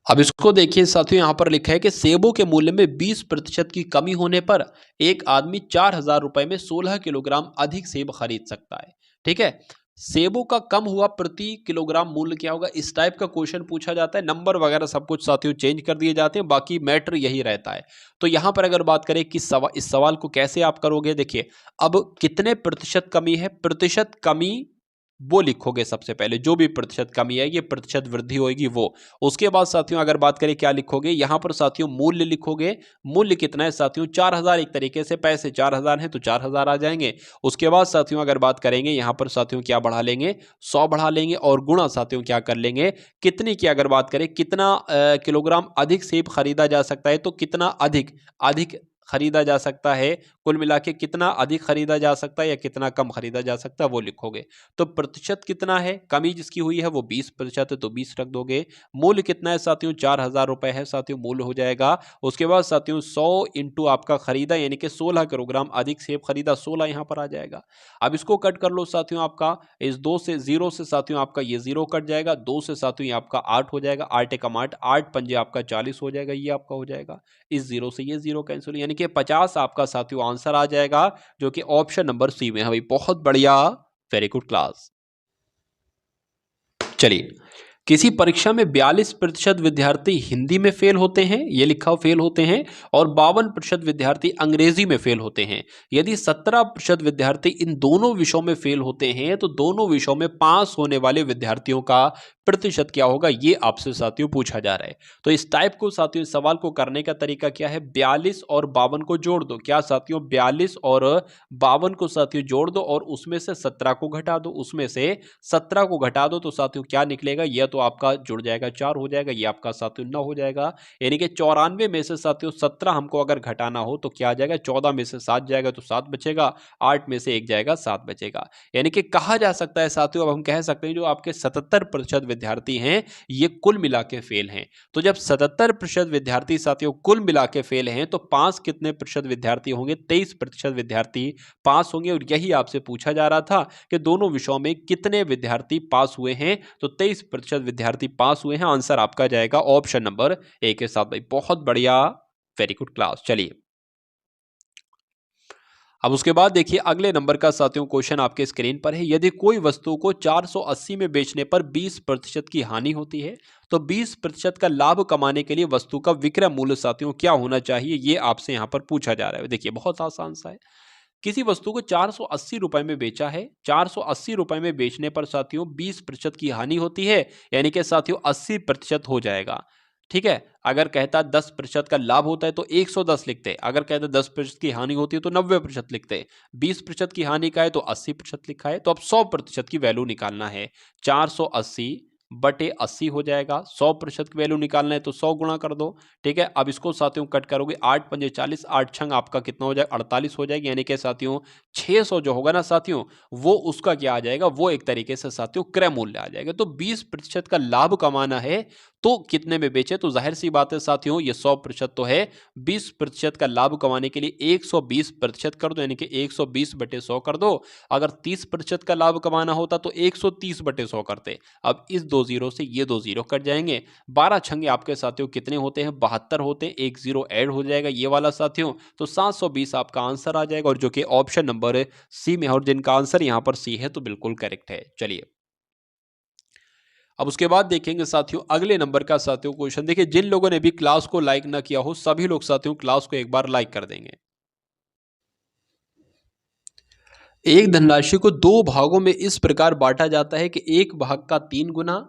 अब इसको देखिए साथियों, यहां पर लिखा है कि सेबों के मूल्य में 20% की कमी होने पर एक आदमी 4,000 रुपए में 16 किलोग्राम अधिक सेब खरीद सकता है। ठीक है, सेबों का कम हुआ प्रति किलोग्राम मूल्य क्या होगा, इस टाइप का क्वेश्चन पूछा जाता है। नंबर वगैरह सब कुछ साथियों चेंज कर दिए जाते हैं, बाकी मैटर यही रहता है। तो यहां पर अगर बात करें कि इस सवाल को कैसे आप करोगे, देखिए अब कितने प्रतिशत कमी है, प्रतिशत कमी वो लिखोगे सबसे पहले, जो भी प्रतिशत कमी है ये प्रतिशत वृद्धि होगी वो। उसके बाद साथियों अगर बात करें क्या लिखोगे, यहां पर साथियों मूल्य लिखोगे। मूल्य कितना है साथियों 4,000, एक तरीके से पैसे 4,000 है तो 4,000 आ जाएंगे। उसके बाद साथियों अगर बात करेंगे यहां पर साथियों क्या बढ़ा लेंगे 100 बढ़ा लेंगे, और गुणा साथियों क्या कर लेंगे कितने की, अगर बात करें कितना किलोग्राम अधिक सेब खरीदा जा सकता है, तो कितना अधिक अधिक खरीदा जा सकता है, कुल मिला के कितना अधिक खरीदा जा सकता है या कितना कम खरीदा जा सकता है वो लिखोगे। तो प्रतिशत कितना है, कमी जिसकी हुई है वो 20% है तो 20 रख दोगे। मूल्य कितना है साथियों 4,000 रुपए है साथियों, मूल्य हो जाएगा। उसके बाद साथियों 100 इंटू आपका खरीदा यानी कि 16 किलोग्राम अधिक सेब खरीदा, 16 यहां पर आ जाएगा। अब इसको कट कर लो साथियों, आपका इस दो से जीरो से साथियों आपका ये जीरो कट जाएगा, दो से साथियों ये आपका 8 हो जाएगा, 8 एकम 8, 8 पंजे आपका 40 हो जाएगा, ये आपका हो जाएगा। इस जीरो से ये जीरो कैंसिल, यानी कि 50 आपका साथियों आंसर आ जाएगा, जो कि ऑप्शन नंबर सी में है भाई। बहुत बढ़िया, वेरी गुड क्लास। चलिए, किसी परीक्षा में 42% विद्यार्थी हिंदी में फेल होते हैं, ये लिखा फेल होते हैं, और 52% विद्यार्थी अंग्रेजी में फेल होते हैं। यदि 17% विद्यार्थी इन दोनों विषयों में फेल होते हैं तो दोनों विषयों में पास होने वाले विद्यार्थियों का प्रतिशत क्या होगा, ये आपसे साथियों पूछा जा रहा है। तो इस टाइप को साथियों इस सवाल को करने का तरीका क्या है, 42 और 52 को जोड़ दो। क्या साथियों 42 और 52 को साथियों जोड़ दो, और उसमें से 17 को घटा दो, उसमें से 17 को घटा दो, तो साथियों क्या निकलेगा, यह तो आपका जुड़ जाएगा 4 हो जाएगा, ये आपका साथियों 9 हो जाएगा। यानी कि 94 में से साथियों 17 हमको अगर घटाना हो तो क्या आ जाएगा, 14 में से 7 जाएगा तो 7 बचेगा, 8 में से 1 जाएगा 7 बचेगा। यानी कि कहा जा सकता है साथियों, अब हम कह सकते हैं जो आपके 77% विद्यार्थी हैं ये कुल मिला के फेल हैं। तो जब 77% विद्यार्थी साथियों कुल मिला के फेल हैं तो पास कितने प्रतिशत विद्यार्थी होंगे, 23% विद्यार्थी पास होंगे। और यही आपसे पूछा जा रहा था कि दोनों विषयों में कितने विद्यार्थी पास हुए हैं, तो 23% विद्यार्थी पास हुए हैं। आंसर आपका जाएगा ऑप्शन नंबर ए के साथ भाई। बहुत बढ़िया, वेरी गुड क्लास। चलिए, अब उसके बाद देखिए अगले नंबर का साथियों क्वेश्चन आपके स्क्रीन पर है। यदि कोई वस्तु को 480 में बेचने पर 20% की हानि होती है तो 20% का लाभ कमाने के लिए वस्तु का विक्रय मूल्य साथियों क्या होना चाहिए, ये आपसे यहां पर पूछा जा रहा है। देखिए बहुत आसान सा है, किसी वस्तु को 480 रुपए में बेचा है, 480 रुपए में बेचने पर साथियों 20% की हानि होती है, यानी कि साथियों 80% हो जाएगा। ठीक है, अगर कहता 10% का लाभ होता है तो 110 लिखते, अगर कहता 10% की हानि होती है तो 90% लिखते, 20% की हानि का है तो 80% लिखा है। तो अब 100% की वैल्यू निकालना है, 480 बटे 80 हो जाएगा। 100% की वैल्यू निकालना है तो 100 गुणा कर दो। ठीक है, अब इसको साथियों कट करोगे, 8 पंजे 40, 8 छंग आपका कितना हो जाएगा 48 हो जाएगी, यानी कि साथियों 600 जो होगा ना साथियों वो उसका क्या आ जाएगा, वो एक तरीके से साथियों क्रय मूल्य आ जाएगा। तो 20% का लाभ कमाना है तो कितने में बेचे? तो जाहिर सी बात है साथियों, ये 100% तो है, 20% का लाभ कमाने के लिए 120% कर दो, यानी कि 120/100 कर दो। अगर 30% का लाभ कमाना होता तो 130/100 करते। अब इस 2 जीरो से ये 2 जीरो कट जाएंगे। 12 छंगे आपके साथियों कितने होते हैं? 72 होते हैं। एक जीरो ऐड हो जाएगा ये वाला साथियों, तो 720 आपका आंसर आ जाएगा, और जो कि ऑप्शन नंबर सी में है, और जिनका आंसर यहां पर सी है तो बिल्कुल करेक्ट है। चलिए अब उसके बाद देखेंगे साथियों अगले नंबर का साथियों क्वेश्चन। देखिए, जिन लोगों ने भी क्लास को लाइक ना किया हो, सभी लोग साथियों क्लास को एक बार लाइक कर देंगे। एक धनराशि को दो भागों में इस प्रकार बांटा जाता है कि एक भाग का 3 गुना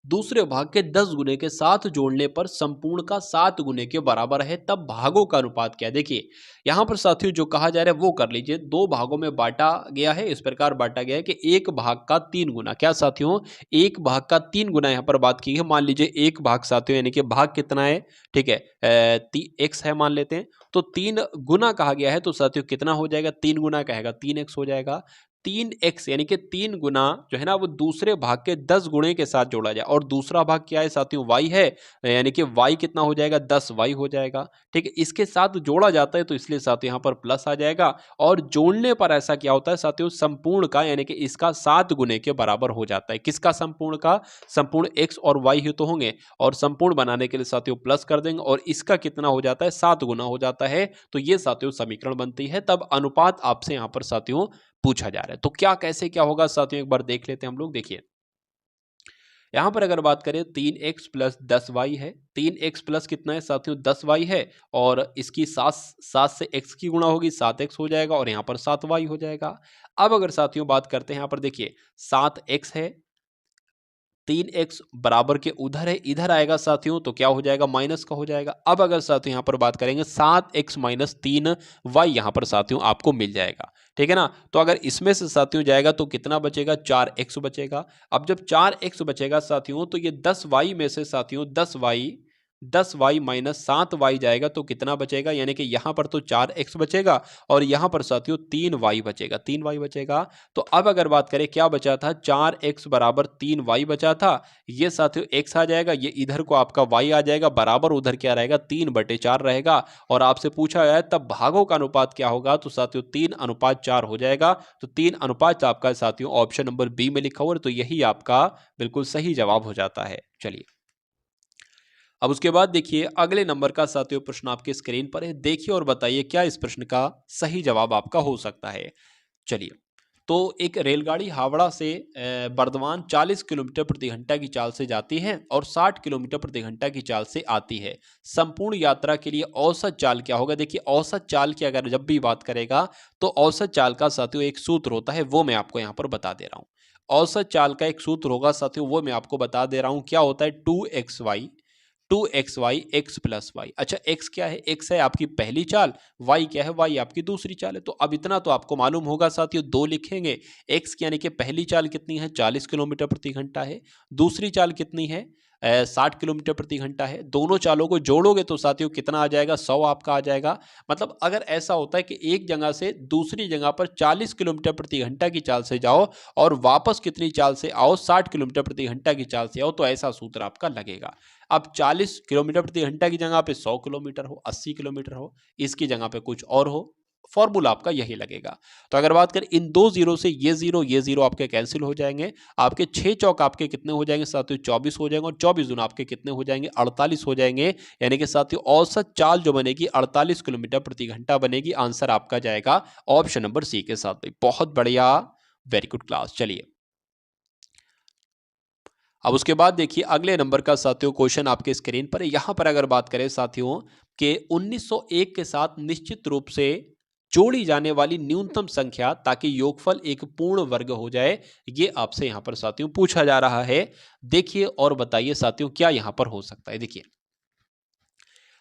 दूसरे भाग के 10 गुने के साथ जोड़ने पर संपूर्ण का 7 गुने के बराबर है, तब भागों का अनुपात क्या है? देखिए यहां पर साथियों जो कहा जा रहा है वो कर लीजिए। दो भागों में बांटा गया है, इस प्रकार बांटा गया है कि एक भाग का 3 गुना, क्या साथियों? एक भाग का 3 गुना यहां पर बात की है। मान लीजिए एक भाग साथियों, यानी कि भाग कितना है? ठीक है, x है मान लेते हैं, तो 3 गुना कहा गया है, तो साथियों कितना हो जाएगा? 3 गुना कहेगा 3x हो जाएगा। 3x यानी कि 3 गुना जो है ना वो दूसरे भाग के 10 गुणे के साथ जोड़ा जाए, और दूसरा भाग क्या है साथियों? y है, यानी कि y कितना हो जाएगा? 10y हो जाएगा। ठीक है, इसके साथ जोड़ा जाता है तो इसलिए साथियों यहाँ पर प्लस आ जाएगा, और जोड़ने पर ऐसा क्या होता है साथियों? संपूर्ण का, यानी कि इसका 7 गुने के बराबर हो जाता है। किसका? संपूर्ण का। संपूर्ण x और y ही तो होंगे, और संपूर्ण बनाने के लिए साथियों प्लस कर देंगे, और इसका कितना हो जाता है? 7 गुना हो जाता है। तो ये साथियों समीकरण बनती है, तब अनुपात आपसे यहाँ पर साथियों पूछा जा रहा है। तो क्या, कैसे क्या होगा साथियों, एक बार देख लेते हैं हम लोग। देखिए यहां पर अगर बात करें 3x प्लस 10y है, 3x प्लस कितना है साथियों? 10y है, और इसकी 7 से x की गुणा होगी, 7x हो जाएगा, और यहां पर 7y हो जाएगा। अब अगर साथियों बात करते हैं, यहां पर देखिए 7x है, 3x बराबर के उधर है, इधर आएगा साथियों तो क्या हो जाएगा? माइनस का हो जाएगा। अब अगर साथियों यहां पर बात करेंगे 7x माइनस 3y, यहां पर साथियों आपको मिल जाएगा। ठीक है ना, तो अगर इसमें से साथियों जाएगा तो कितना बचेगा? 4x बचेगा। अब जब 4x बचेगा साथियों, तो ये 10y में से साथियों 10y माइनस 7y जाएगा तो कितना बचेगा? यानी कि यहां पर तो 4x बचेगा, और यहां पर साथियों 3y बचेगा, 3y बचेगा। तो अब अगर बात करें क्या बचा था? 4x बराबर 3y बचा था, ये साथियों x आ जाएगा, ये इधर को आपका y आ जाएगा, बराबर उधर क्या रहेगा? 3/4 रहेगा। और आपसे पूछा गया है तब भागों का अनुपात क्या होगा? तो साथियों 3:4 हो जाएगा। तो 3 आपका साथियों ऑप्शन नंबर बी में लिखा हुआ है, तो यही आपका बिल्कुल सही जवाब हो जाता है। चलिए अब उसके बाद देखिए अगले नंबर का साथियों प्रश्न आपके स्क्रीन पर है। देखिए और बताइए क्या इस प्रश्न का सही जवाब आपका हो सकता है। चलिए, तो एक रेलगाड़ी हावड़ा से बर्दवान 40 किलोमीटर प्रति घंटा की चाल से जाती है और 60 किलोमीटर प्रति घंटा की चाल से आती है। संपूर्ण यात्रा के लिए औसत चाल क्या होगा? देखिए औसत चाल की अगर जब भी बात करेगा तो औसत चाल का साथियों एक सूत्र होता है, वो मैं आपको यहाँ पर बता दे रहा हूँ। औसत चाल का एक सूत्र होगा साथियों, वो मैं आपको बता दे रहा हूँ। क्या होता है? 2xy x plus y. अच्छा, x क्या है? x है आपकी पहली चाल, y क्या है? y आपकी दूसरी चाल है। तो अब इतना तो आपको मालूम होगा साथियों, 2 लिखेंगे। x यानी कि पहली चाल कितनी है? 40 किलोमीटर प्रति घंटा है। दूसरी चाल कितनी है? 60 किलोमीटर प्रति घंटा है। दोनों चालों को जोड़ोगे तो साथियों कितना आ जाएगा? 100 आपका आ जाएगा। मतलब अगर ऐसा होता है कि एक जगह से दूसरी जगह पर 40 किलोमीटर प्रति घंटा की चाल से जाओ और वापस कितनी चाल से आओ? 60 किलोमीटर प्रति घंटा की चाल से आओ, तो ऐसा सूत्र आपका लगेगा। अब 40 किलोमीटर प्रति घंटा की जगह पे 100 किलोमीटर हो, 80 किलोमीटर हो, इसकी जगह पे कुछ और हो, फॉर्मूला आपका यही लगेगा। तो अगर बात करें इन दो जीरो से, ये जीरो आपके कैंसिल हो जाएंगे। आपके 6 चौक आपके कितने हो जाएंगे साथियों? 24 हो जाएंगे, और 24 दूना आपके कितने हो जाएंगे? 48 हो जाएंगे। यानी कि साथियों औसत चाल जो बनेगी 48 किलोमीटर प्रति घंटा बनेगी। आंसर आपका जाएगा ऑप्शन नंबर सी के साथ। बहुत बढ़िया, वेरी गुड क्लास। चलिए अब उसके बाद देखिए अगले नंबर का साथियों क्वेश्चन आपके स्क्रीन पर है। यहां पर अगर बात करें साथियों कि 1901 के साथ निश्चित रूप से जोड़ी जाने वाली न्यूनतम संख्या ताकि योगफल एक पूर्ण वर्ग हो जाए, ये आपसे यहां पर साथियों पूछा जा रहा है। देखिए और बताइए साथियों क्या यहां पर हो सकता है। देखिए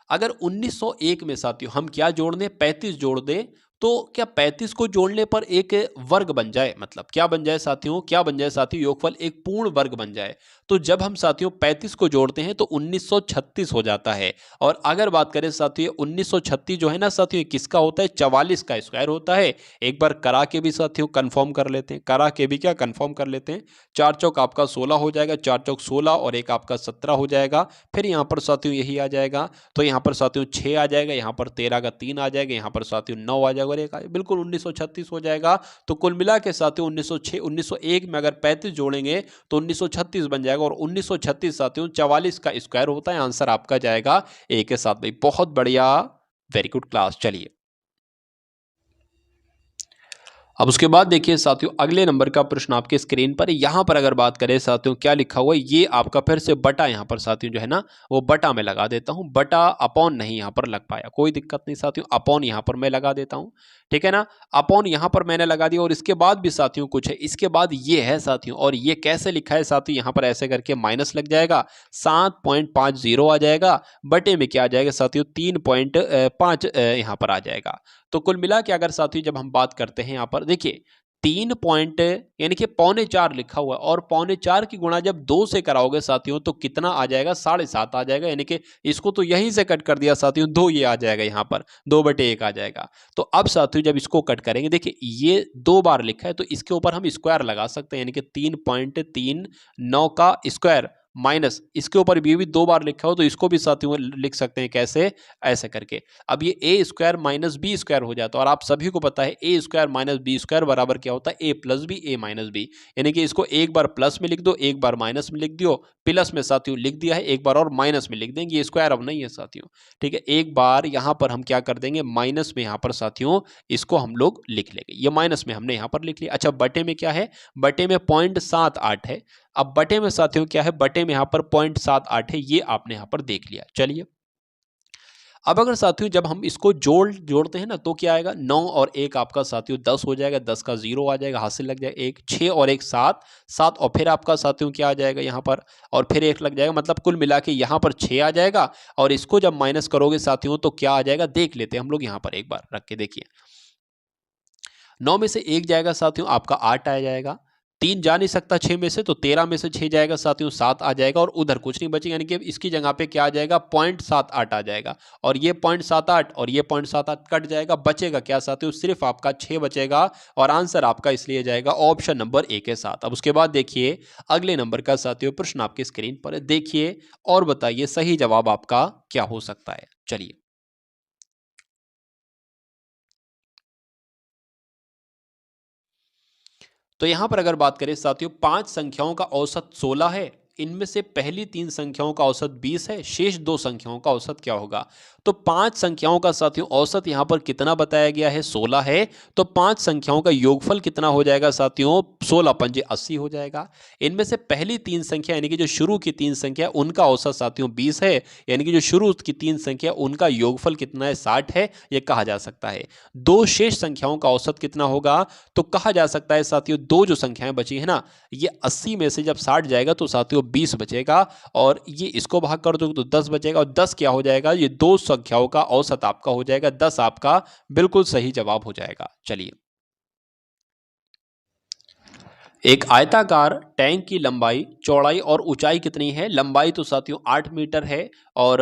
अगर 1901 में साथियों हम क्या जोड़ दें? 35 जोड़ दें तो क्या 35 को जोड़ने पर एक वर्ग बन जाए, मतलब क्या बन जाए साथियों, क्या बन जाए साथियों, योगफल एक पूर्ण वर्ग बन जाए। तो जब हम साथियों 35 को जोड़ते हैं तो 1936 हो जाता है। और अगर बात करें साथियों 1936 जो है ना साथियों, ये किसका होता है, 44 का स्क्वायर होता है। एक बार करा के भी साथियों कंफर्म कर लेते हैं, करा के भी क्या कंफर्म कर लेते हैं। 4 चौक आपका 16 हो जाएगा, 4 चौक 16 और एक आपका 17 हो जाएगा। फिर यहाँ पर साथियों यही आ जाएगा, तो यहाँ पर साथियों 6 आ जाएगा, यहाँ पर 13 का 3 आ जाएगा, यहाँ पर साथियों 9 आ जाएगा और एक बिल्कुल 1936 हो जाएगा। तो कुल मिला के साथियों 1906 1901 में अगर 35 जोड़ेंगे तो 1936 बन जाएगा, और 1936 साथियों 44 का स्क्वायर होता है। आंसर आपका जाएगा ए के साथ। भाई बहुत बढ़िया, वेरी गुड क्लास। चलिए अब उसके बाद देखिए साथियों अगले नंबर का प्रश्न आपके स्क्रीन पर, यहां पर अगर बात करें साथियों क्या लिखा हुआ है, ये आपका फिर से बटा, यहां पर साथियों जो है ना वो बटा में लगा देता हूं, बटा अपॉन नहीं यहां पर लग पाया, कोई दिक्कत नहीं साथियों, अपॉन यहां पर मैं लगा देता हूं, ठीक है ना। अपॉन यहां पर मैंने लगा दिया, और इसके बाद भी साथियों कुछ है, इसके बाद ये है साथियों, और ये कैसे लिखा है साथियों, यहां पर ऐसे करके माइनस लग जाएगा, 7.50 आ जाएगा, बटे में क्या आ जाएगा साथियों 3.5 यहां पर आ जाएगा। तो कुल मिला के अगर साथियों जब हम बात करते हैं यहाँ पर देखिए 3 पॉइंट यानी कि 3.25 लिखा हुआ है, और 3.25 की गुणा जब 2 से कराओगे साथियों तो कितना आ जाएगा, 7.5 आ जाएगा, यानी कि इसको तो यहीं से कट कर दिया साथियों, 2 ये आ जाएगा, यहाँ पर 2/1 आ जाएगा। तो अब साथियों जब इसको कट करेंगे देखिए ये 2 बार लिखा है, तो इसके ऊपर हम स्क्वायर लगा सकते हैं, यानी कि 3.39 का स्क्वायर माइनस इसके ऊपर भी 2 बार लिखा हो, तो इसको भी साथियों लिख सकते हैं कैसे, ऐसे करके। अब ये ए स्क्वायर माइनस बी स्क्वायर हो जाता है, और आप सभी को पता है ए स्क्वायर माइनस बी स्क्वायर बराबर क्या होता है, ए प्लस बी ए माइनस बी, यानी कि इसको एक बार प्लस में लिख दो, एक बार माइनस में लिख दियो, प्लस में साथियों लिख दिया है, एक बार और माइनस में लिख देंगे, ये स्क्वायर अब नहीं है साथियों, ठीक है। एक बार यहाँ पर हम क्या कर देंगे, माइनस में यहाँ पर साथियों इसको हम लोग लिख लेंगे, ये माइनस में हमने यहाँ पर लिख लिया। अच्छा बटे में क्या है, बटे में 0.78 है। अब बटे में साथियों क्या है, बटे में यहाँ पर 0.78 है, ये आपने यहाँ पर देख लिया। चलिए अब अगर साथियों जब हम इसको जोड़ते हैं ना तो क्या आएगा, 9 और 1 आपका साथियों 10 हो जाएगा, 10 का 0 आ जाएगा, हासिल लग जाएगा 1, 6 और 1 7, 7 और फिर आपका साथियों क्या आ जाएगा यहाँ पर, और फिर 1 लग जाएगा, मतलब कुल मिला के यहाँ पर 6 आ जाएगा, और इसको जब माइनस करोगे साथियों तो क्या आ जाएगा, देख लेते हैं हम लोग यहाँ पर एक बार रख के देखिए। 9 में से 1 जाएगा साथियों आपका 8 आ जाएगा, 3 जा नहीं सकता 6 में से, तो 13 में से 6 जाएगा साथियों 7 आ जाएगा, और उधर कुछ नहीं बचेगा, यानी कि इसकी जगह पे क्या आ जाएगा 0.78 आ जाएगा, और ये 0.78 और ये 0.78 कट जाएगा, बचेगा क्या साथियों, सिर्फ आपका 6 बचेगा, और आंसर आपका इसलिए जाएगा ऑप्शन नंबर ए के साथ। अब उसके बाद देखिए अगले नंबर का साथियों प्रश्न आपके स्क्रीन पर है, देखिए और बताइए सही जवाब आपका क्या हो सकता है। चलिए तो यहां पर अगर बात करें साथियों 5 संख्याओं का औसत 16 है, इनमें से पहली 3 संख्याओं का औसत 20 है, शेष 2 संख्याओं का औसत क्या होगा। तो 5 संख्याओं का साथियों औसत यहां पर कितना बताया गया है, 16 है, तो 5 संख्याओं का योगफल कितना हो जाएगा साथियों, 16 पंजे 80 हो जाएगा। इनमें से पहली 3 संख्या यानी कि जो शुरू की 3 संख्या उनका औसत साथियों 20 है, यानी कि जो शुरू की 3 संख्या उनका योगफल कितना है, 60 है, यह कहा जा सकता है। 2 शेष संख्याओं का औसत कितना होगा, तो कहा जा सकता है साथियों 2 जो संख्याएं बची है ना, ये 80 में से जब 60 जाएगा तो साथियों 20 बचेगा, और ये इसको भाग कर दो तो 10 बचेगा, और 10 क्या हो जाएगा, ये 2 संख्याओं का औसत आपका हो जाएगा, 10 आपका बिल्कुल सही जवाब हो जाएगा। चलिए एक आयताकार टैंक की लंबाई चौड़ाई और ऊंचाई कितनी है, लंबाई तो साथियों 8 मीटर है, और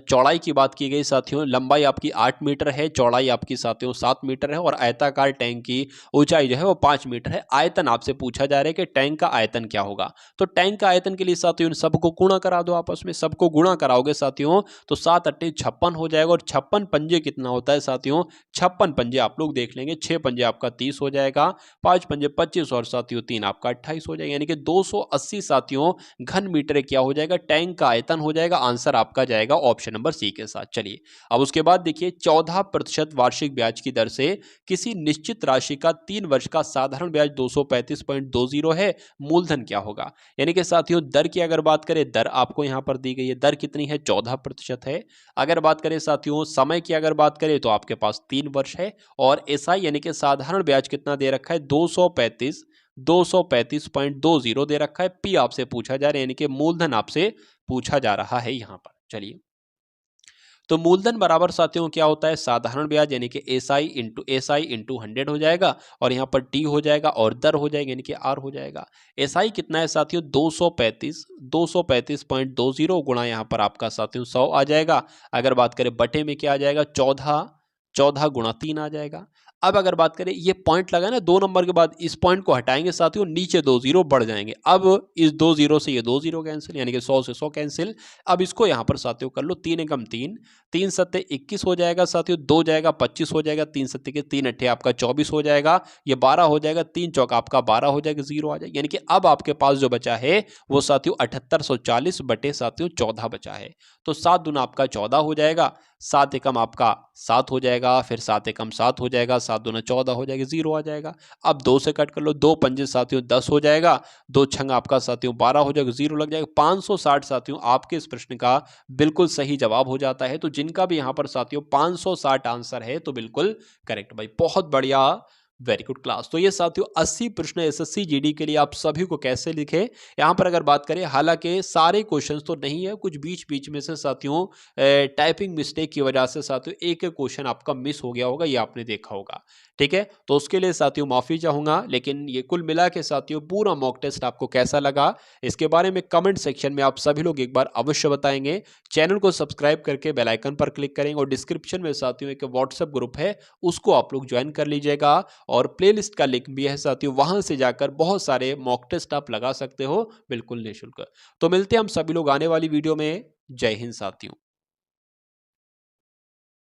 चौड़ाई की बात की गई साथियों, लंबाई आपकी 8 मीटर है, चौड़ाई आपकी साथियों 7 मीटर है, और आयताकार टैंक की ऊंचाई जो है वो 5 मीटर है। आयतन आपसे पूछा जा रहा है कि टैंक का आयतन क्या होगा, तो टैंक का आयतन के लिए साथियों इन सबको गुणा करा दो, आपस में सबको गुणा कराओगे साथियों तो 7 अट्टे 56 हो जाएगा, और 56 पंजे कितना होता है साथियों, 56 पंजे आप लोग देख लेंगे, 6 पंजे आपका 30 हो जाएगा, 5 पंजे 25 और साथियों 3 आपका 28 हो जाएगा, यानी कि 280 साथियों घन मीटर क्या हो जाएगा, टैंक का आयतन हो जाएगा। आंसर आपका जाएगा ऑप्शन नंबर सी के साथ। चलिए अब उसके बाद देखिए 14% वार्षिक ब्याज की दर से किसी निश्चित राशि का 3 वर्ष का साधारण ब्याज 235.20 है, मूलधन क्या होगा। यानी कि साथियों दर की अगर बात करें, दर आपको यहां पर दी गई है, दर कितनी है 14% है। अगर बात करें साथियों समय की अगर बात करें तो आपके पास 3 वर्ष है, और एसआई यानी कि साधारण ब्याज कितना दे रखा है 235.20 दे रखा है। पी आपसे पूछा जा रहा है, यानी कि मूलधन आपसे पूछा जा रहा है यहां पर। चलिए तो मूलधन बराबर साथियों क्या होता है, साधारण ब्याज यानी कि एसआई इंटू 100 हो जाएगा और यहाँ पर टी हो जाएगा और दर हो जाएगा यानी कि आर हो जाएगा। एसआई कितना है साथियों, 235.20 गुणा यहाँ पर आपका साथियों 100 आ जाएगा। अगर बात करें बटे में क्या आ जाएगा, 14 गुणा 3 आ जाएगा। अब अगर बात करें ये पॉइंट लगा ना 2 नंबर के बाद, इस पॉइंट को हटाएंगे साथियों, नीचे 2 जीरो बढ़ जाएंगे। अब इस 2 जीरो से ये 2 जीरो कैंसिल यानी कि 100 से 100 कैंसिल। अब इसको यहाँ पर साथियों कर लो, 3 एकम 3, 3 सत्ते 21 हो जाएगा साथियों, 2 जाएगा 25 हो जाएगा, 3 सत्ते के 3 अट्ठे आपका 24 हो जाएगा, ये 12 हो जाएगा, 3 चौका आपका 12 हो जाएगा, 0 आ जाएगा। यानी कि अब आपके पास जो बचा है वो साथियों 7840 बटे साथियों 14 बचा है। तो 7 दूना आपका 14 हो जाएगा, 7 एकम आपका 7 हो जाएगा, फिर 7 एकम 7 हो जाएगा, 7 दूना 14 हो जाएगा, 0 आ जाएगा। अब 2 से कट कर लो, 2 पंजे साथियों 10 हो जाएगा, 2 छंग आपका साथियों 12 हो जाएगा, 0 लग जाएगा। 560 साथियों आपके इस प्रश्न का बिल्कुल सही जवाब हो जाता है। तो जिनका भी यहाँ पर साथियों 560 आंसर है तो बिल्कुल करेक्ट भाई, बहुत बढ़िया, वेरी गुड क्लास। तो ये साथियों 80 प्रश्न एसएससी जीडी के लिए आप सभी को कैसे लिखे, यहाँ पर अगर बात करें, हालांकि सारे क्वेश्चंस तो नहीं है, कुछ बीच बीच में से साथियों टाइपिंग मिस्टेक की वजह से साथियों एक एक क्वेश्चन आपका मिस हो गया होगा, ये आपने देखा होगा, ठीक है। तो उसके लिए साथियों माफी चाहूंगा, लेकिन ये कुल मिला के साथियों पूरा मॉक टेस्ट आपको कैसा लगा इसके बारे में कमेंट सेक्शन में आप सभी लोग एक बार अवश्य बताएंगे। चैनल को सब्सक्राइब करके बेल आइकन पर क्लिक करेंगे और डिस्क्रिप्शन में साथियों एक व्हाट्सएप ग्रुप है, उसको आप लोग ज्वाइन कर लीजिएगा और प्लेलिस्ट का लिंक भी है साथियों, वहां से जाकर बहुत सारे मॉक टेस्ट आप लगा सकते हो बिल्कुल निःशुल्क। तो मिलते हैं हम सभी लोग आने वाली वीडियो में। जय हिंद साथियों।